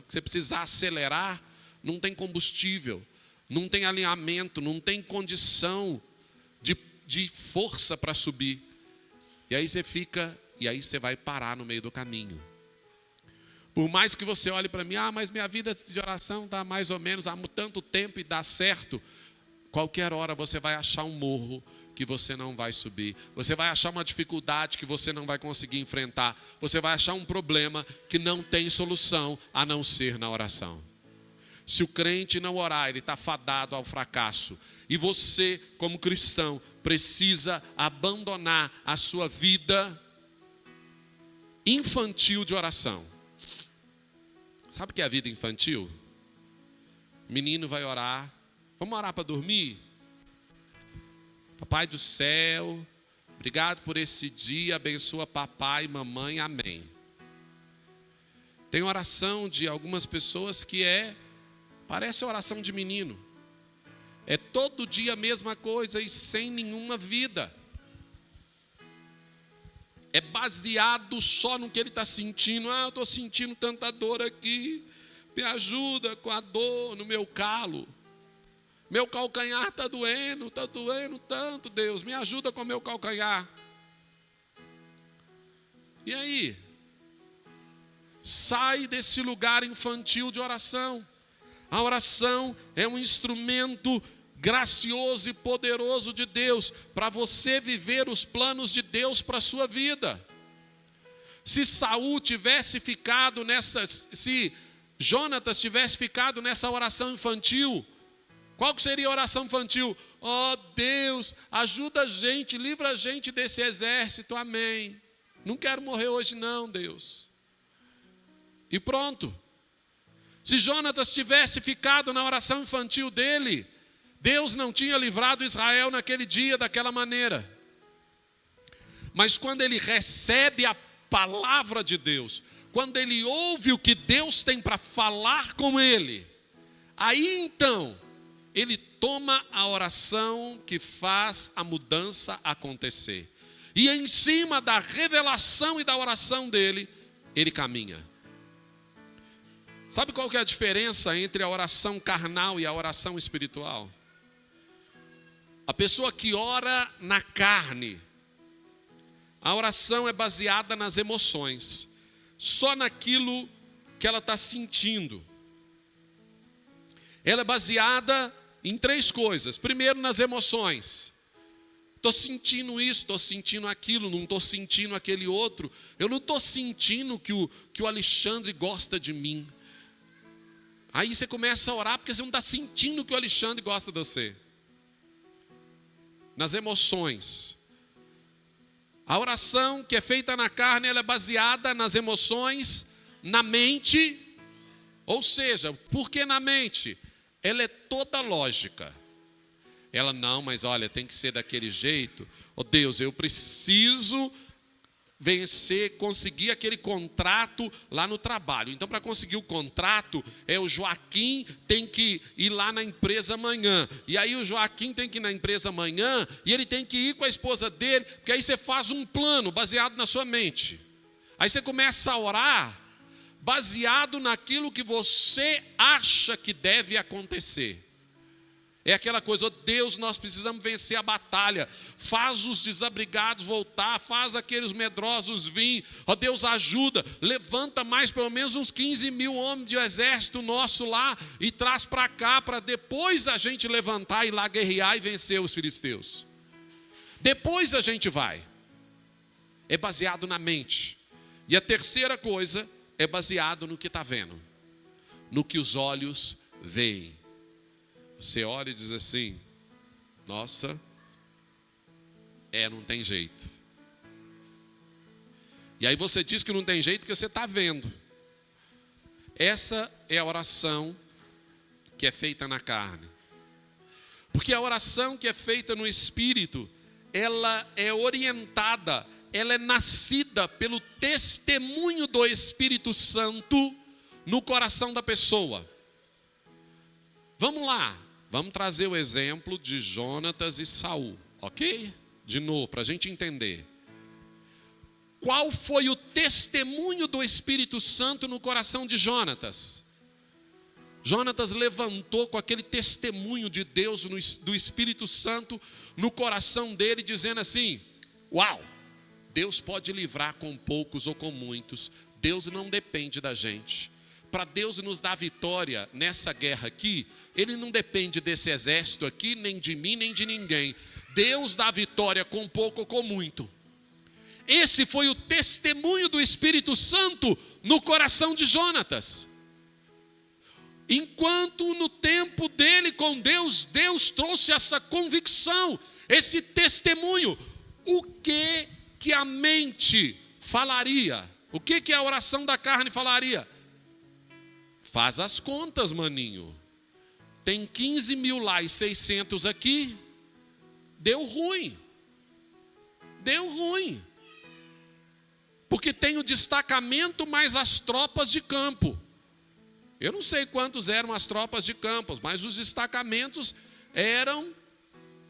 que você precisar acelerar, não tem combustível, não tem alinhamento, não tem condição de força para subir. E aí você fica, e aí você vai parar no meio do caminho. Por mais que você olhe para mim, mas minha vida de oração está mais ou menos há tanto tempo e dá certo. Qualquer hora você vai achar um morro que você não vai subir. Você vai achar uma dificuldade que você não vai conseguir enfrentar. Você vai achar um problema que não tem solução a não ser na oração. Se o crente não orar, ele está fadado ao fracasso. E você, como cristão, precisa abandonar a sua vida infantil de oração. Sabe o que é a vida infantil? Menino vai orar. Vamos orar para dormir? Papai do céu, obrigado por esse dia, abençoa papai e mamãe, amém. Tem oração de algumas pessoas que parece oração de menino. É todo dia a mesma coisa e sem nenhuma vida. É baseado só no que ele está sentindo. Eu estou sentindo tanta dor aqui. Me ajuda com a dor no meu calo. Meu calcanhar está doendo tanto, Deus. Me ajuda com o meu calcanhar. E aí? Sai desse lugar infantil de oração. A oração é um instrumento gracioso e poderoso de Deus para você viver os planos de Deus para a sua vida. Se Saul tivesse ficado se Jonatas tivesse ficado nessa oração infantil, qual que seria a oração infantil? Deus, ajuda a gente, livra a gente desse exército, amém. Não quero morrer hoje não, Deus. E pronto. Se Jonatas tivesse ficado na oração infantil dele, Deus não tinha livrado Israel naquele dia daquela maneira. Mas quando ele recebe a palavra de Deus, quando ele ouve o que Deus tem para falar com ele, aí então, ele toma a oração que faz a mudança acontecer. E em cima da revelação e da oração dele, ele caminha. Sabe qual que é a diferença entre a oração carnal e a oração espiritual? A pessoa que ora na carne, a oração é baseada nas emoções, só naquilo que ela está sentindo. Ela é baseada em 3 coisas. Primeiro, nas emoções. Estou sentindo isso, estou sentindo aquilo, não estou sentindo aquele outro. Eu não estou sentindo que o Alexandre gosta de mim. Aí você começa a orar porque você não está sentindo que o Alexandre gosta de você. Nas emoções. A oração que é feita na carne, ela é baseada nas emoções, na mente. Ou seja, por que na mente? Ela é toda lógica. Ela não, mas olha, tem que ser daquele jeito. Deus, eu preciso vencer, conseguir aquele contrato lá no trabalho. Então, para conseguir o contrato, o Joaquim tem que ir lá na empresa amanhã. E aí o Joaquim tem que ir na empresa amanhã, e ele tem que ir com a esposa dele, porque aí você faz um plano baseado na sua mente. Aí você começa a orar baseado naquilo que você acha que deve acontecer. É aquela coisa, Deus, nós precisamos vencer a batalha. Faz os desabrigados voltar, faz aqueles medrosos vir. Deus, ajuda, levanta mais pelo menos uns 15 mil homens de exército nosso lá e traz para cá, para depois a gente levantar e lá guerrear e vencer os filisteus. Depois a gente vai. É baseado na mente. E a terceira coisa é baseado no que está vendo, no que os olhos veem. Você olha e diz assim, nossa, Não tem jeito. E aí você diz que não tem jeito porque você está vendo. Essa é a oração que é feita na carne. Porque a oração que é feita no Espírito, ela é orientada, ela é nascida pelo testemunho do Espírito Santo no coração da pessoa. Vamos lá, vamos trazer o exemplo de Jonatas e Saul, ok? De novo, para a gente entender. Qual foi o testemunho do Espírito Santo no coração de Jonatas? Jonatas levantou com aquele testemunho de Deus, do Espírito Santo, no coração dele, dizendo assim: uau, Deus pode livrar com poucos ou com muitos, Deus não depende da gente. Para Deus nos dar vitória nessa guerra aqui, Ele não depende desse exército aqui, nem de mim, nem de ninguém. Deus dá vitória com pouco ou com muito. Esse foi o testemunho do Espírito Santo no coração de Jonatas. Enquanto no tempo dele com Deus, Deus trouxe essa convicção, esse testemunho. O que a mente falaria? O que a oração da carne falaria? Faz as contas, maninho. Tem 15 mil lá e 600 aqui. Deu ruim. Deu ruim. Porque tem o destacamento mais as tropas de campo. Eu não sei quantos eram as tropas de campo, mas os destacamentos eram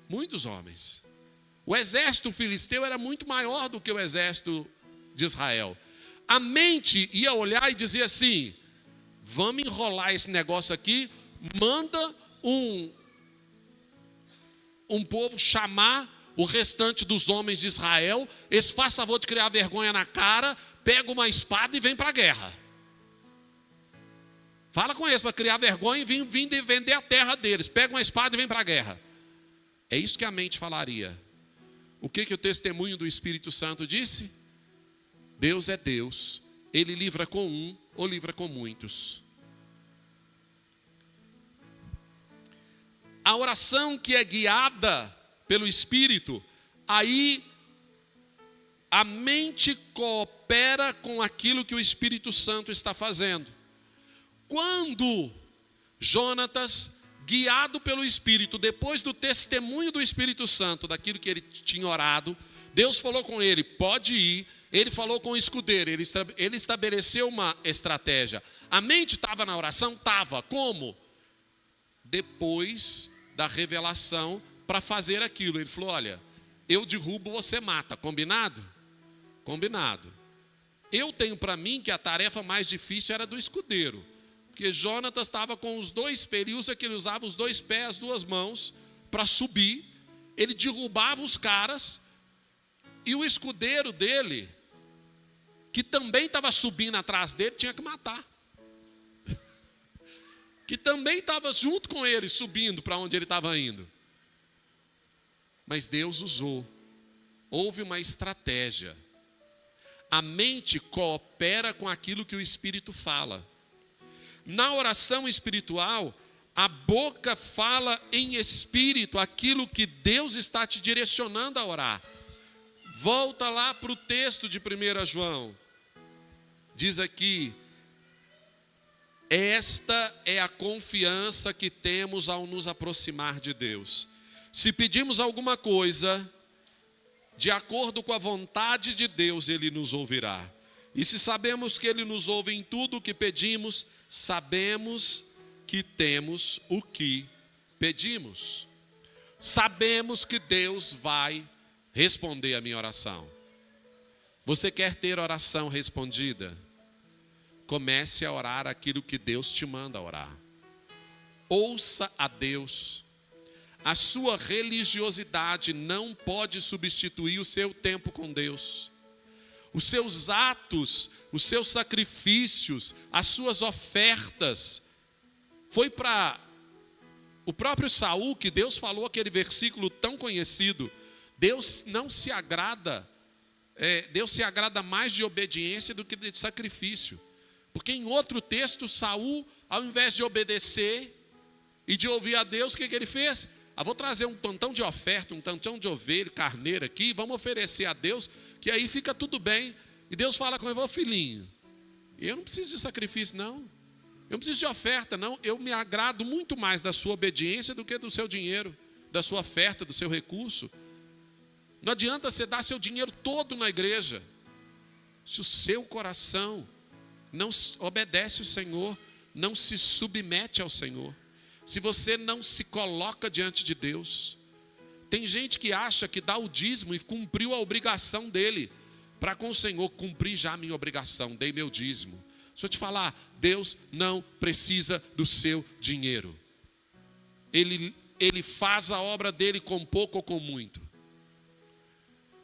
muitos homens. O exército filisteu era muito maior do que o exército de Israel. A mente ia olhar e dizer assim: vamos enrolar esse negócio aqui, manda um povo chamar o restante dos homens de Israel, eles fazem favor de criar vergonha na cara, pega uma espada e vem para a guerra. Fala com eles para criar vergonha e vir vender a terra deles. Pega uma espada e vem para a guerra. É isso que a mente falaria. O que o testemunho do Espírito Santo disse? Deus é Deus. Ele livra com um ou livra com muitos. A oração que é guiada pelo Espírito, aí a mente coopera com aquilo que o Espírito Santo está fazendo. Quando Jonatas, guiado pelo Espírito, depois do testemunho do Espírito Santo, daquilo que ele tinha orado, Deus falou com ele: pode ir. Ele falou com o escudeiro, ele estabeleceu uma estratégia. A mente estava na oração? Estava. Como? Depois da revelação, para fazer aquilo. Ele falou: olha, eu derrubo, você mata. Combinado? Combinado. Eu tenho para mim que a tarefa mais difícil era do escudeiro. Porque Jonatas estava com os dois períodos que ele usava os dois pés, as duas mãos, para subir. Ele derrubava os caras. E o escudeiro dele, que também estava subindo atrás dele, tinha que matar. Que também estava junto com ele, subindo para onde ele estava indo. Mas Deus usou. Houve uma estratégia. A mente coopera com aquilo que o Espírito fala. Na oração espiritual, a boca fala em espírito aquilo que Deus está te direcionando a orar. Volta lá para o texto de 1 João. Diz aqui: esta é a confiança que temos ao nos aproximar de Deus. Se pedimos alguma coisa, de acordo com a vontade de Deus, Ele nos ouvirá. E se sabemos que Ele nos ouve em tudo o que pedimos, sabemos que temos o que pedimos. Sabemos que Deus vai responder a minha oração. Você quer ter oração respondida? Comece a orar aquilo que Deus te manda orar. Ouça a Deus. A sua religiosidade não pode substituir o seu tempo com Deus. Os seus atos, os seus sacrifícios, as suas ofertas. Foi para o próprio Saul que Deus falou aquele versículo tão conhecido. Deus não se agrada, Deus se agrada mais de obediência do que de sacrifício. Porque em outro texto, Saul, ao invés de obedecer e de ouvir a Deus, o que ele fez? vou trazer um tantão de oferta, um tantão de ovelha, carneiro aqui, vamos oferecer a Deus, que aí fica tudo bem. E Deus fala com ele: ô filhinho, eu não preciso de sacrifício não, eu não preciso de oferta não, eu me agrado muito mais da sua obediência do que do seu dinheiro, da sua oferta, do seu recurso. Não adianta você dar seu dinheiro todo na igreja, se o seu coração não obedece ao Senhor, não se submete ao Senhor, se você não se coloca diante de Deus. Tem gente que acha que dá o dízimo e cumpriu a obrigação dele, para com o Senhor: cumpri já a minha obrigação, dei meu dízimo. Deixa eu te falar, Deus não precisa do seu dinheiro. Ele faz a obra dele com pouco ou com muito.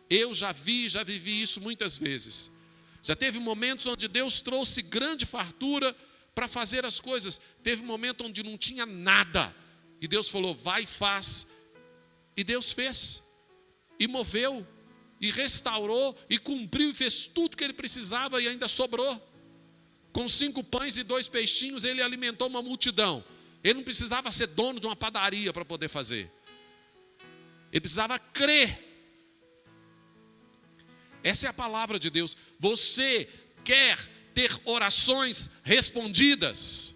Eu já vivi isso muitas vezes. Já teve momentos onde Deus trouxe grande fartura para fazer as coisas. Teve um momento onde não tinha nada, e Deus falou: vai e faz. E Deus fez, e moveu, e restaurou, e cumpriu, e fez tudo que ele precisava, e ainda sobrou. Com 5 pães e 2 peixinhos, ele alimentou uma multidão. Ele não precisava ser dono de uma padaria para poder fazer. Ele precisava crer. Essa é a palavra de Deus. Você quer ter orações respondidas?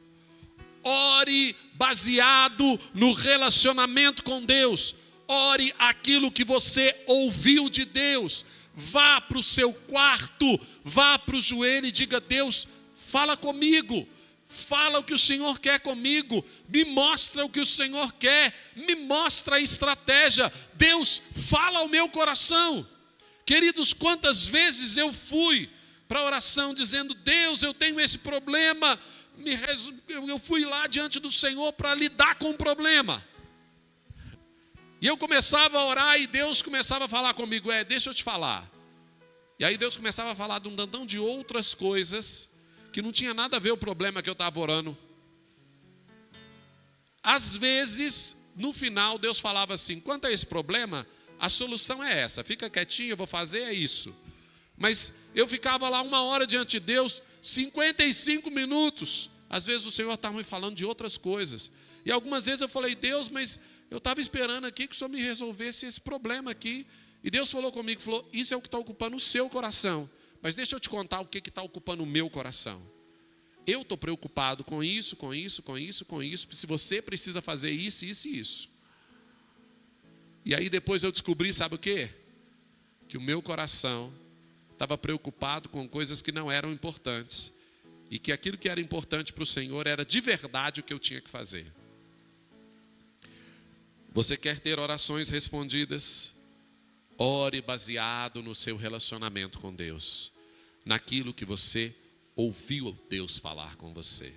Ore baseado no relacionamento com Deus. Ore aquilo que você ouviu de Deus. Vá para o seu quarto, vá para o joelho e diga: Deus, fala comigo. Fala o que o Senhor quer comigo. Me mostra o que o Senhor quer. Me mostra a estratégia. Deus, fala ao meu coração. Queridos, quantas vezes eu fui para a oração dizendo: Deus, eu tenho esse problema. Eu fui lá diante do Senhor para lidar com o problema. E eu começava a orar e Deus começava a falar comigo: deixa eu te falar. E aí Deus começava a falar de um tantão de outras coisas que não tinha nada a ver o problema que eu estava orando. Às vezes, no final, Deus falava assim: quanto a esse problema, a solução é essa, fica quietinho, eu vou fazer é isso. Mas eu ficava lá 1 hora diante de Deus, 55 minutos. Às vezes o Senhor estava me falando de outras coisas. E algumas vezes eu falei: Deus, mas eu estava esperando aqui que o Senhor me resolvesse esse problema aqui. E Deus falou comigo, falou: isso é o que está ocupando o seu coração. Mas deixa eu te contar o que está ocupando o meu coração. Eu estou preocupado com isso, com isso, com isso, com isso. Se você precisa fazer isso, isso e isso. E aí depois eu descobri, sabe o quê? Que o meu coração estava preocupado com coisas que não eram importantes. E que aquilo que era importante para o Senhor era de verdade o que eu tinha que fazer. Você quer ter orações respondidas? Ore baseado no seu relacionamento com Deus. Naquilo que você ouviu Deus falar com você.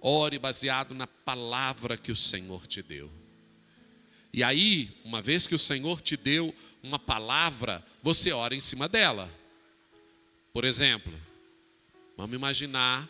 Ore baseado na palavra que o Senhor te deu. E aí, uma vez que o Senhor te deu uma palavra, você ora em cima dela. Por exemplo, vamos imaginar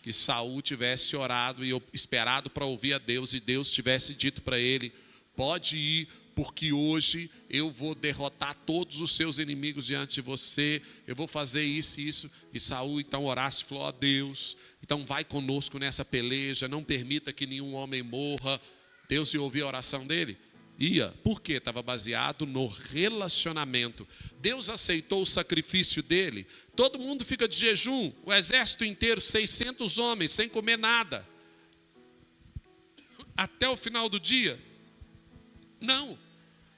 que Saul tivesse orado e esperado para ouvir a Deus, e Deus tivesse dito para ele: pode ir, porque hoje eu vou derrotar todos os seus inimigos diante de você, eu vou fazer isso e isso. E Saul então orasse e falou: ó Deus, então vai conosco nessa peleja, não permita que nenhum homem morra. Deus ia ouvir a oração dele? Ia. Por quê? Estava baseado no relacionamento. Deus aceitou o sacrifício dele. Todo mundo fica de jejum, o exército inteiro, 600 homens, sem comer nada, até o final do dia? Não.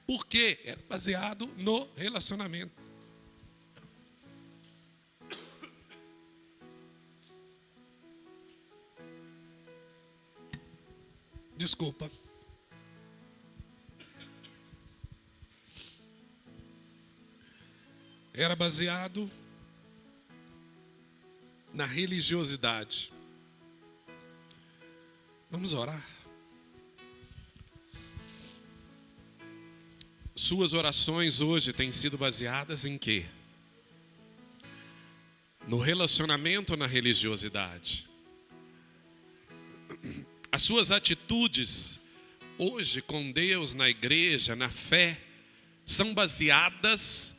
Por quê? Era baseado no relacionamento. Desculpa. Era baseado na religiosidade. Vamos orar. Suas orações hoje têm sido baseadas em quê? No relacionamento ou na religiosidade? As suas atitudes hoje com Deus, na igreja, na fé, são baseadas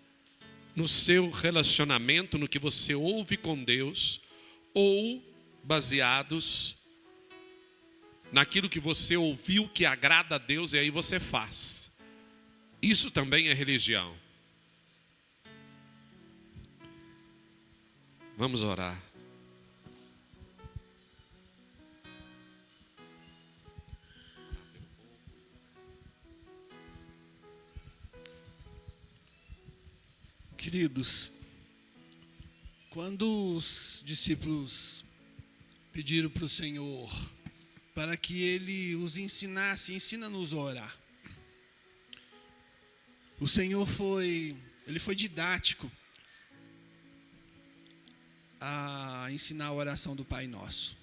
no seu relacionamento, no que você ouve com Deus, ou baseados naquilo que você ouviu que agrada a Deus e aí você faz. Isso também é religião. Vamos orar. Queridos, quando os discípulos pediram para o Senhor para que Ele os ensinasse, ensina-nos a orar. O Senhor foi didático a ensinar a oração do Pai Nosso.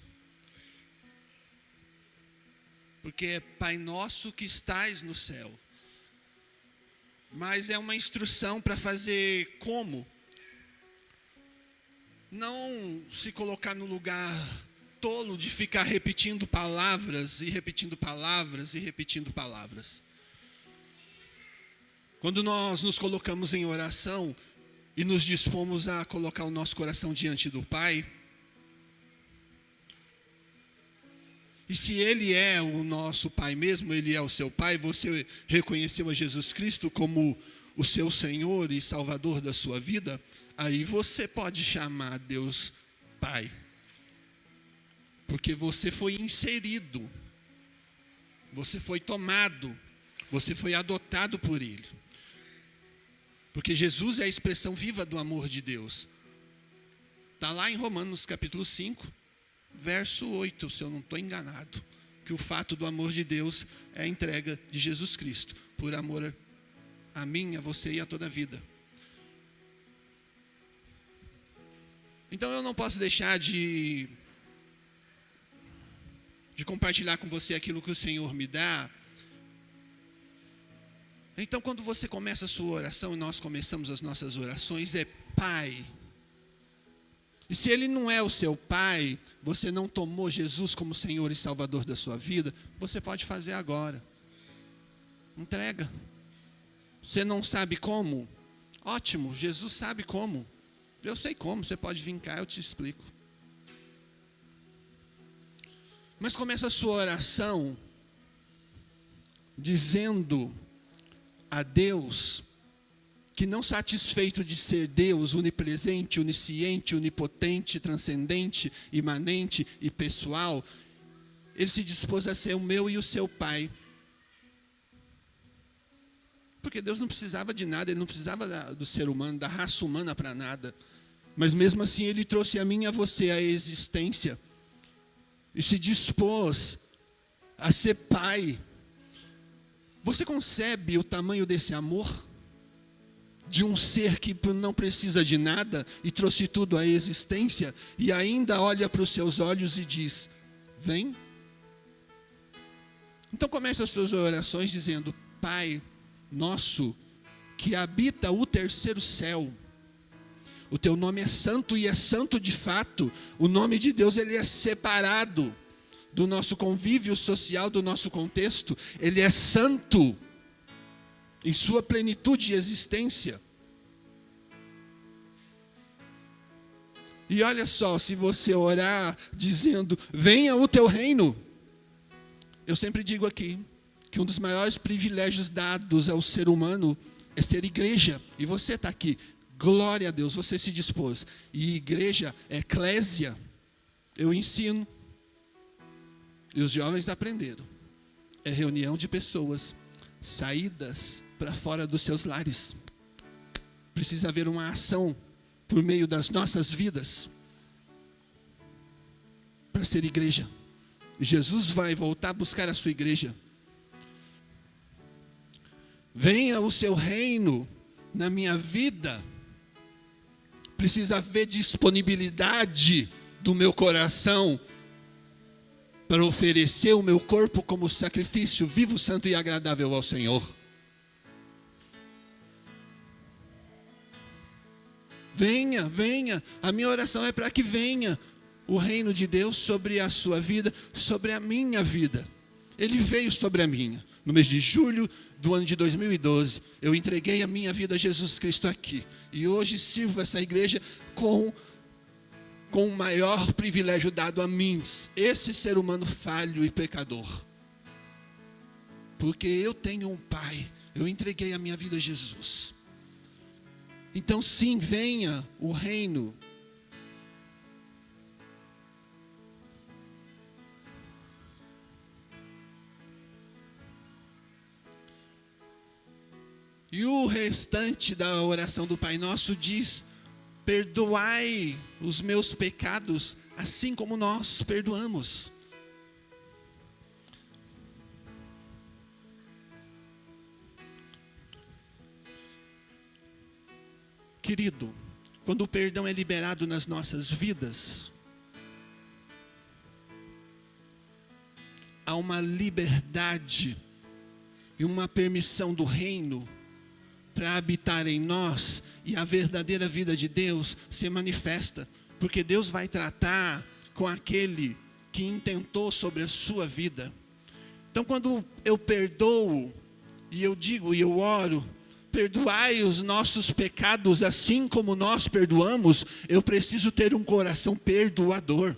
Porque é Pai Nosso que estais no céu. Mas é uma instrução para fazer como? Não se colocar no lugar tolo de ficar repetindo palavras e repetindo palavras e repetindo palavras. Quando nós nos colocamos em oração e nos dispomos a colocar o nosso coração diante do Pai, e se Ele é o nosso Pai mesmo, Ele é o seu Pai, você reconheceu a Jesus Cristo como o seu Senhor e Salvador da sua vida, aí você pode chamar Deus Pai. Porque você foi inserido, você foi tomado, você foi adotado por Ele. Porque Jesus é a expressão viva do amor de Deus. Está lá em Romanos capítulo 5, verso 8, se eu não estou enganado. Que o fato do amor de Deus é a entrega de Jesus Cristo, por amor a mim, a você e a toda a vida. Então eu não posso deixar de compartilhar com você aquilo que o Senhor me dá. Então, quando você começa a sua oração, e nós começamos as nossas orações, é Pai. E se Ele não é o seu Pai, você não tomou Jesus como Senhor e Salvador da sua vida, você pode fazer agora. Entrega. Você não sabe como? Ótimo, Jesus sabe como. Eu sei como, você pode vir cá, eu te explico. Mas começa a sua oração dizendo a Deus que, não satisfeito de ser Deus onipresente, onisciente, onipotente, transcendente, imanente e pessoal, Ele se dispôs a ser o meu e o seu Pai. Porque Deus não precisava de nada, Ele não precisava do ser humano, da raça humana para nada. Mas mesmo assim Ele trouxe a mim e a você a existência. E se dispôs a ser Pai. Você concebe o tamanho desse amor? De um ser que não precisa de nada e trouxe tudo à existência e ainda olha para os seus olhos e diz: vem. Então comece as suas orações dizendo: Pai nosso que habita o terceiro céu, o teu nome é santo e é santo de fato. O nome de Deus, ele é separado do nosso convívio social, do nosso contexto. Ele é santo em sua plenitude de existência. E olha só, se você orar dizendo: venha o teu reino. Eu sempre digo aqui que um dos maiores privilégios dados ao ser humano é ser igreja. E você está aqui. Glória a Deus, você se dispôs. E igreja, eclésia, eu ensino. E os jovens aprenderam. É reunião de pessoas saídas para fora dos seus lares. Precisa haver uma ação por meio das nossas vidas para ser igreja. Jesus vai voltar a buscar a sua igreja. Venha o seu reino na minha vida. Precisa haver disponibilidade do meu coração para oferecer o meu corpo como sacrifício vivo, santo e agradável ao Senhor. Venha, venha. A minha oração é para que venha o reino de Deus sobre a sua vida, sobre a minha vida. Ele veio sobre a minha. No mês de julho do ano de 2012, eu entreguei a minha vida a Jesus Cristo aqui. E hoje sirvo essa igreja com com o maior privilégio dado a mim, esse ser humano falho e pecador. Porque eu tenho um Pai, eu entreguei a minha vida a Jesus. Então sim, venha o reino. E o restante da oração do Pai Nosso diz: perdoai os meus pecados, assim como nós perdoamos. Querido, quando o perdão é liberado nas nossas vidas, há uma liberdade e uma permissão do reino para habitar em nós, e a verdadeira vida de Deus se manifesta, porque Deus vai tratar com aquele que intentou sobre a sua vida. Então, quando eu perdoo, e eu digo e eu oro, perdoai os nossos pecados assim como nós perdoamos, eu preciso ter um coração perdoador.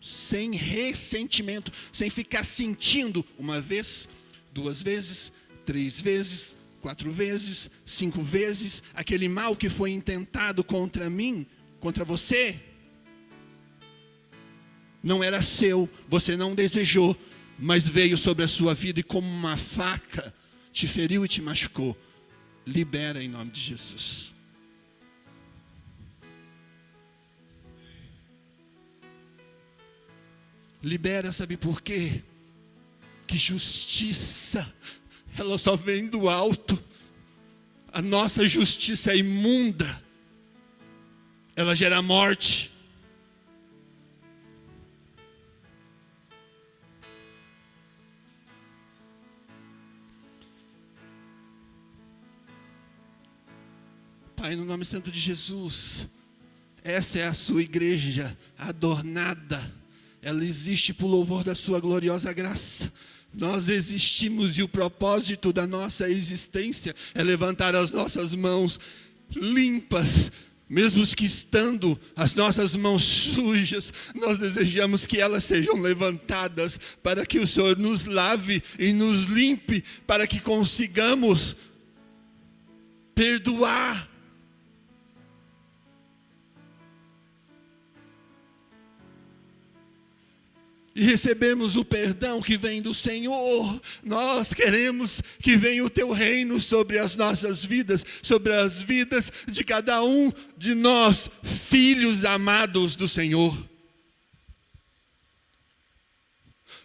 Sem ressentimento, sem ficar sentindo uma vez, 2 vezes, 3 vezes, 4 vezes, 5 vezes, aquele mal que foi intentado contra mim, contra você. Não era seu, você não desejou, mas veio sobre a sua vida e como uma faca te feriu e te machucou. Libera em nome de Jesus. Libera, sabe por quê? Que justiça, ela só vem do alto. A nossa justiça é imunda. Ela gera morte. Pai, no nome santo de Jesus, essa é a sua igreja adornada. Ela existe por louvor da sua gloriosa graça. Nós existimos e o propósito da nossa existência é levantar as nossas mãos limpas, mesmo que estando as nossas mãos sujas, nós desejamos que elas sejam levantadas para que o Senhor nos lave e nos limpe, para que consigamos perdoar. E recebemos o perdão que vem do Senhor. Nós queremos que venha o teu reino sobre as nossas vidas, sobre as vidas de cada um de nós, filhos amados do Senhor.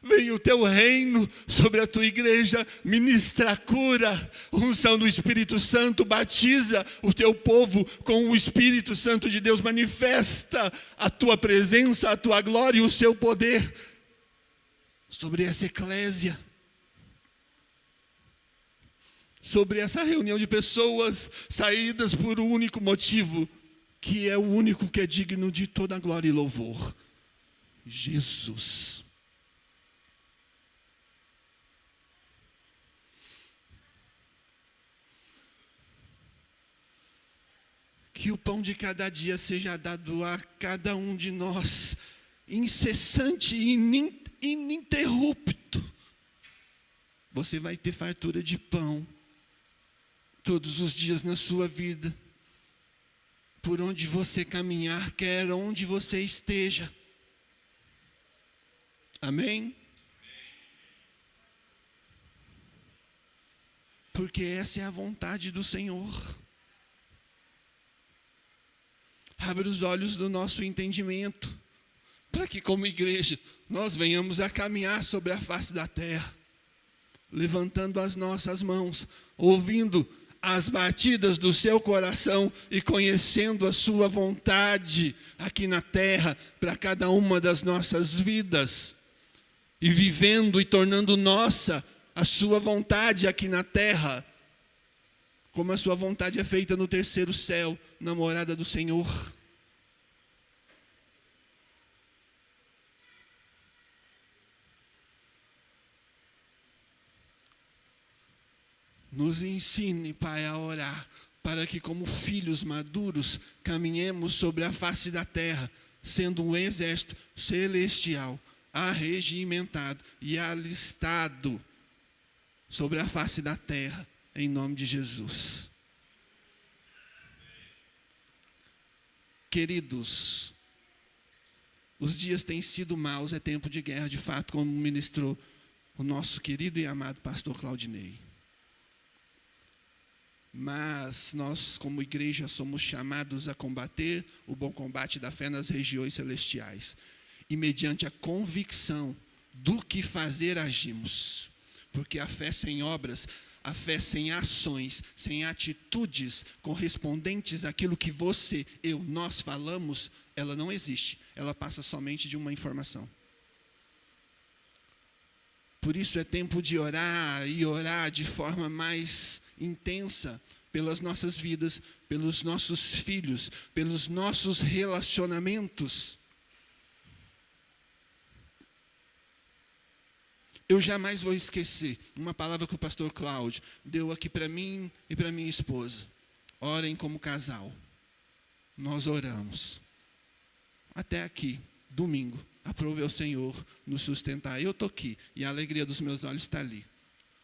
Venha o teu reino sobre a tua igreja, ministra a cura, unção do Espírito Santo, batiza o teu povo com o Espírito Santo de Deus, manifesta a tua presença, a tua glória e o seu poder sobre essa eclésia, sobre essa reunião de pessoas saídas por um único motivo, que é o único que é digno de toda glória e louvor: Jesus. Que o pão de cada dia seja dado a cada um de nós, incessante e ininterrupto. Você vai ter fartura de pão todos os dias na sua vida, por onde você caminhar, quer onde você esteja. Amém? Porque essa é a vontade do Senhor. Abre os olhos do nosso entendimento, para que como igreja nós venhamos a caminhar sobre a face da terra, levantando as nossas mãos, ouvindo as batidas do seu coração e conhecendo a sua vontade aqui na terra para cada uma das nossas vidas, e vivendo e tornando nossa a sua vontade aqui na terra, como a sua vontade é feita no terceiro céu, na morada do Senhor. Nos ensine, Pai, a orar para que, como filhos maduros, caminhemos sobre a face da terra, sendo um exército celestial, arregimentado e alistado sobre a face da terra, em nome de Jesus. Queridos, os dias têm sido maus, é tempo de guerra, de fato, como ministrou o nosso querido e amado pastor Claudinei. Mas nós, como igreja, somos chamados a combater o bom combate da fé nas regiões celestiais. E mediante a convicção do que fazer, agimos. Porque a fé sem obras, a fé sem ações, sem atitudes correspondentes àquilo que você, eu, nós falamos, ela não existe. Ela passa somente de uma informação. Por isso é tempo de orar e orar de forma mais intensa pelas nossas vidas, pelos nossos filhos, pelos nossos relacionamentos. Eu jamais vou esquecer uma palavra que o pastor Cláudio deu aqui para mim e para minha esposa. Orem como casal. Nós oramos. Até aqui, domingo. Aprove ao Senhor nos sustentar. Eu estou aqui e a alegria dos meus olhos está ali,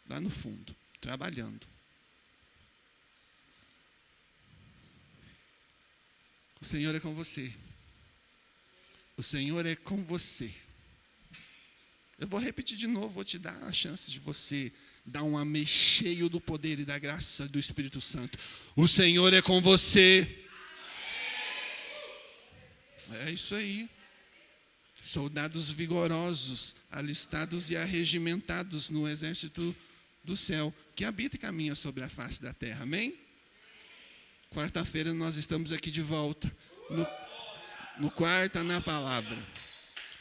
lá no fundo, trabalhando. O Senhor é com você. O Senhor é com você. Eu vou repetir de novo, vou te dar a chance de você dar um amém cheio do poder e da graça do Espírito Santo. O Senhor é com você. É isso aí. Soldados vigorosos, alistados e arregimentados no exército do céu, que habita e caminha sobre a face da terra. Amém? Quarta-feira nós estamos aqui de volta, no Quarta na Palavra.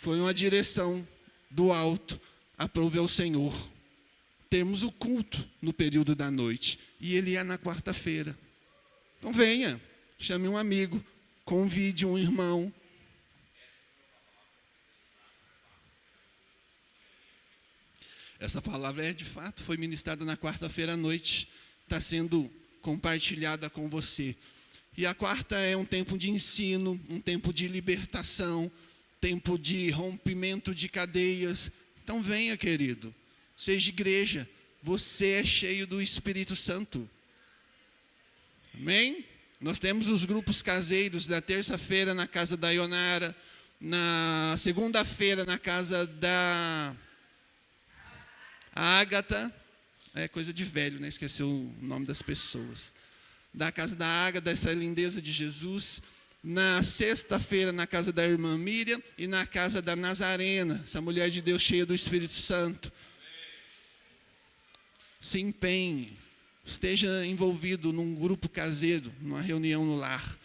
Foi uma direção do alto, aprove ao Senhor. Temos o culto no período da noite, e ele é na quarta-feira. Então venha, chame um amigo, convide um irmão. Essa palavra de fato, foi ministrada na quarta-feira à noite, está sendo compartilhada com você. E a quarta é um tempo de ensino, um tempo de libertação, tempo de rompimento de cadeias. Então venha, querido, seja igreja, você é cheio do Espírito Santo. Amém? Nós temos os grupos caseiros da terça-feira na casa da Ionara, na segunda-feira na casa da Ágata, é coisa de velho, né? Esqueceu o nome das pessoas. Da casa da Ágata, essa lindeza de Jesus. Na sexta-feira, na casa da irmã Miriam. E na casa da Nazarena, essa mulher de Deus cheia do Espírito Santo. Se empenhe. Esteja envolvido num grupo caseiro, numa reunião no lar.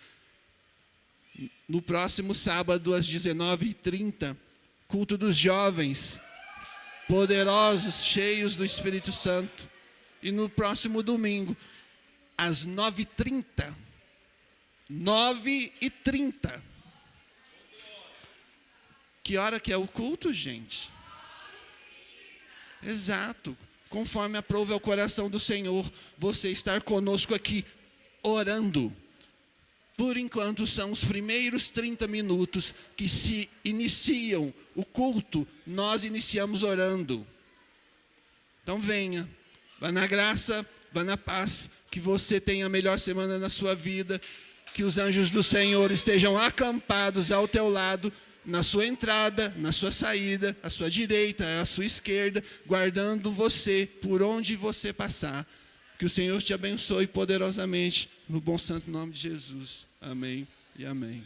No próximo sábado, às 19h30, culto dos jovens. Poderosos, cheios do Espírito Santo. E no próximo domingo, às 9h30. 9h30. Que hora que é o culto, gente? Exato. Conforme aprove ao coração do Senhor, você estar conosco aqui, orando. Por enquanto, são os primeiros 30 minutos que se iniciam o culto, nós iniciamos orando. Então venha, vá na graça, vá na paz, que você tenha a melhor semana na sua vida, que os anjos do Senhor estejam acampados ao teu lado, na sua entrada, na sua saída, à sua direita, à sua esquerda, guardando você por onde você passar. Que o Senhor te abençoe poderosamente, no bom santo nome de Jesus. Amém e amém.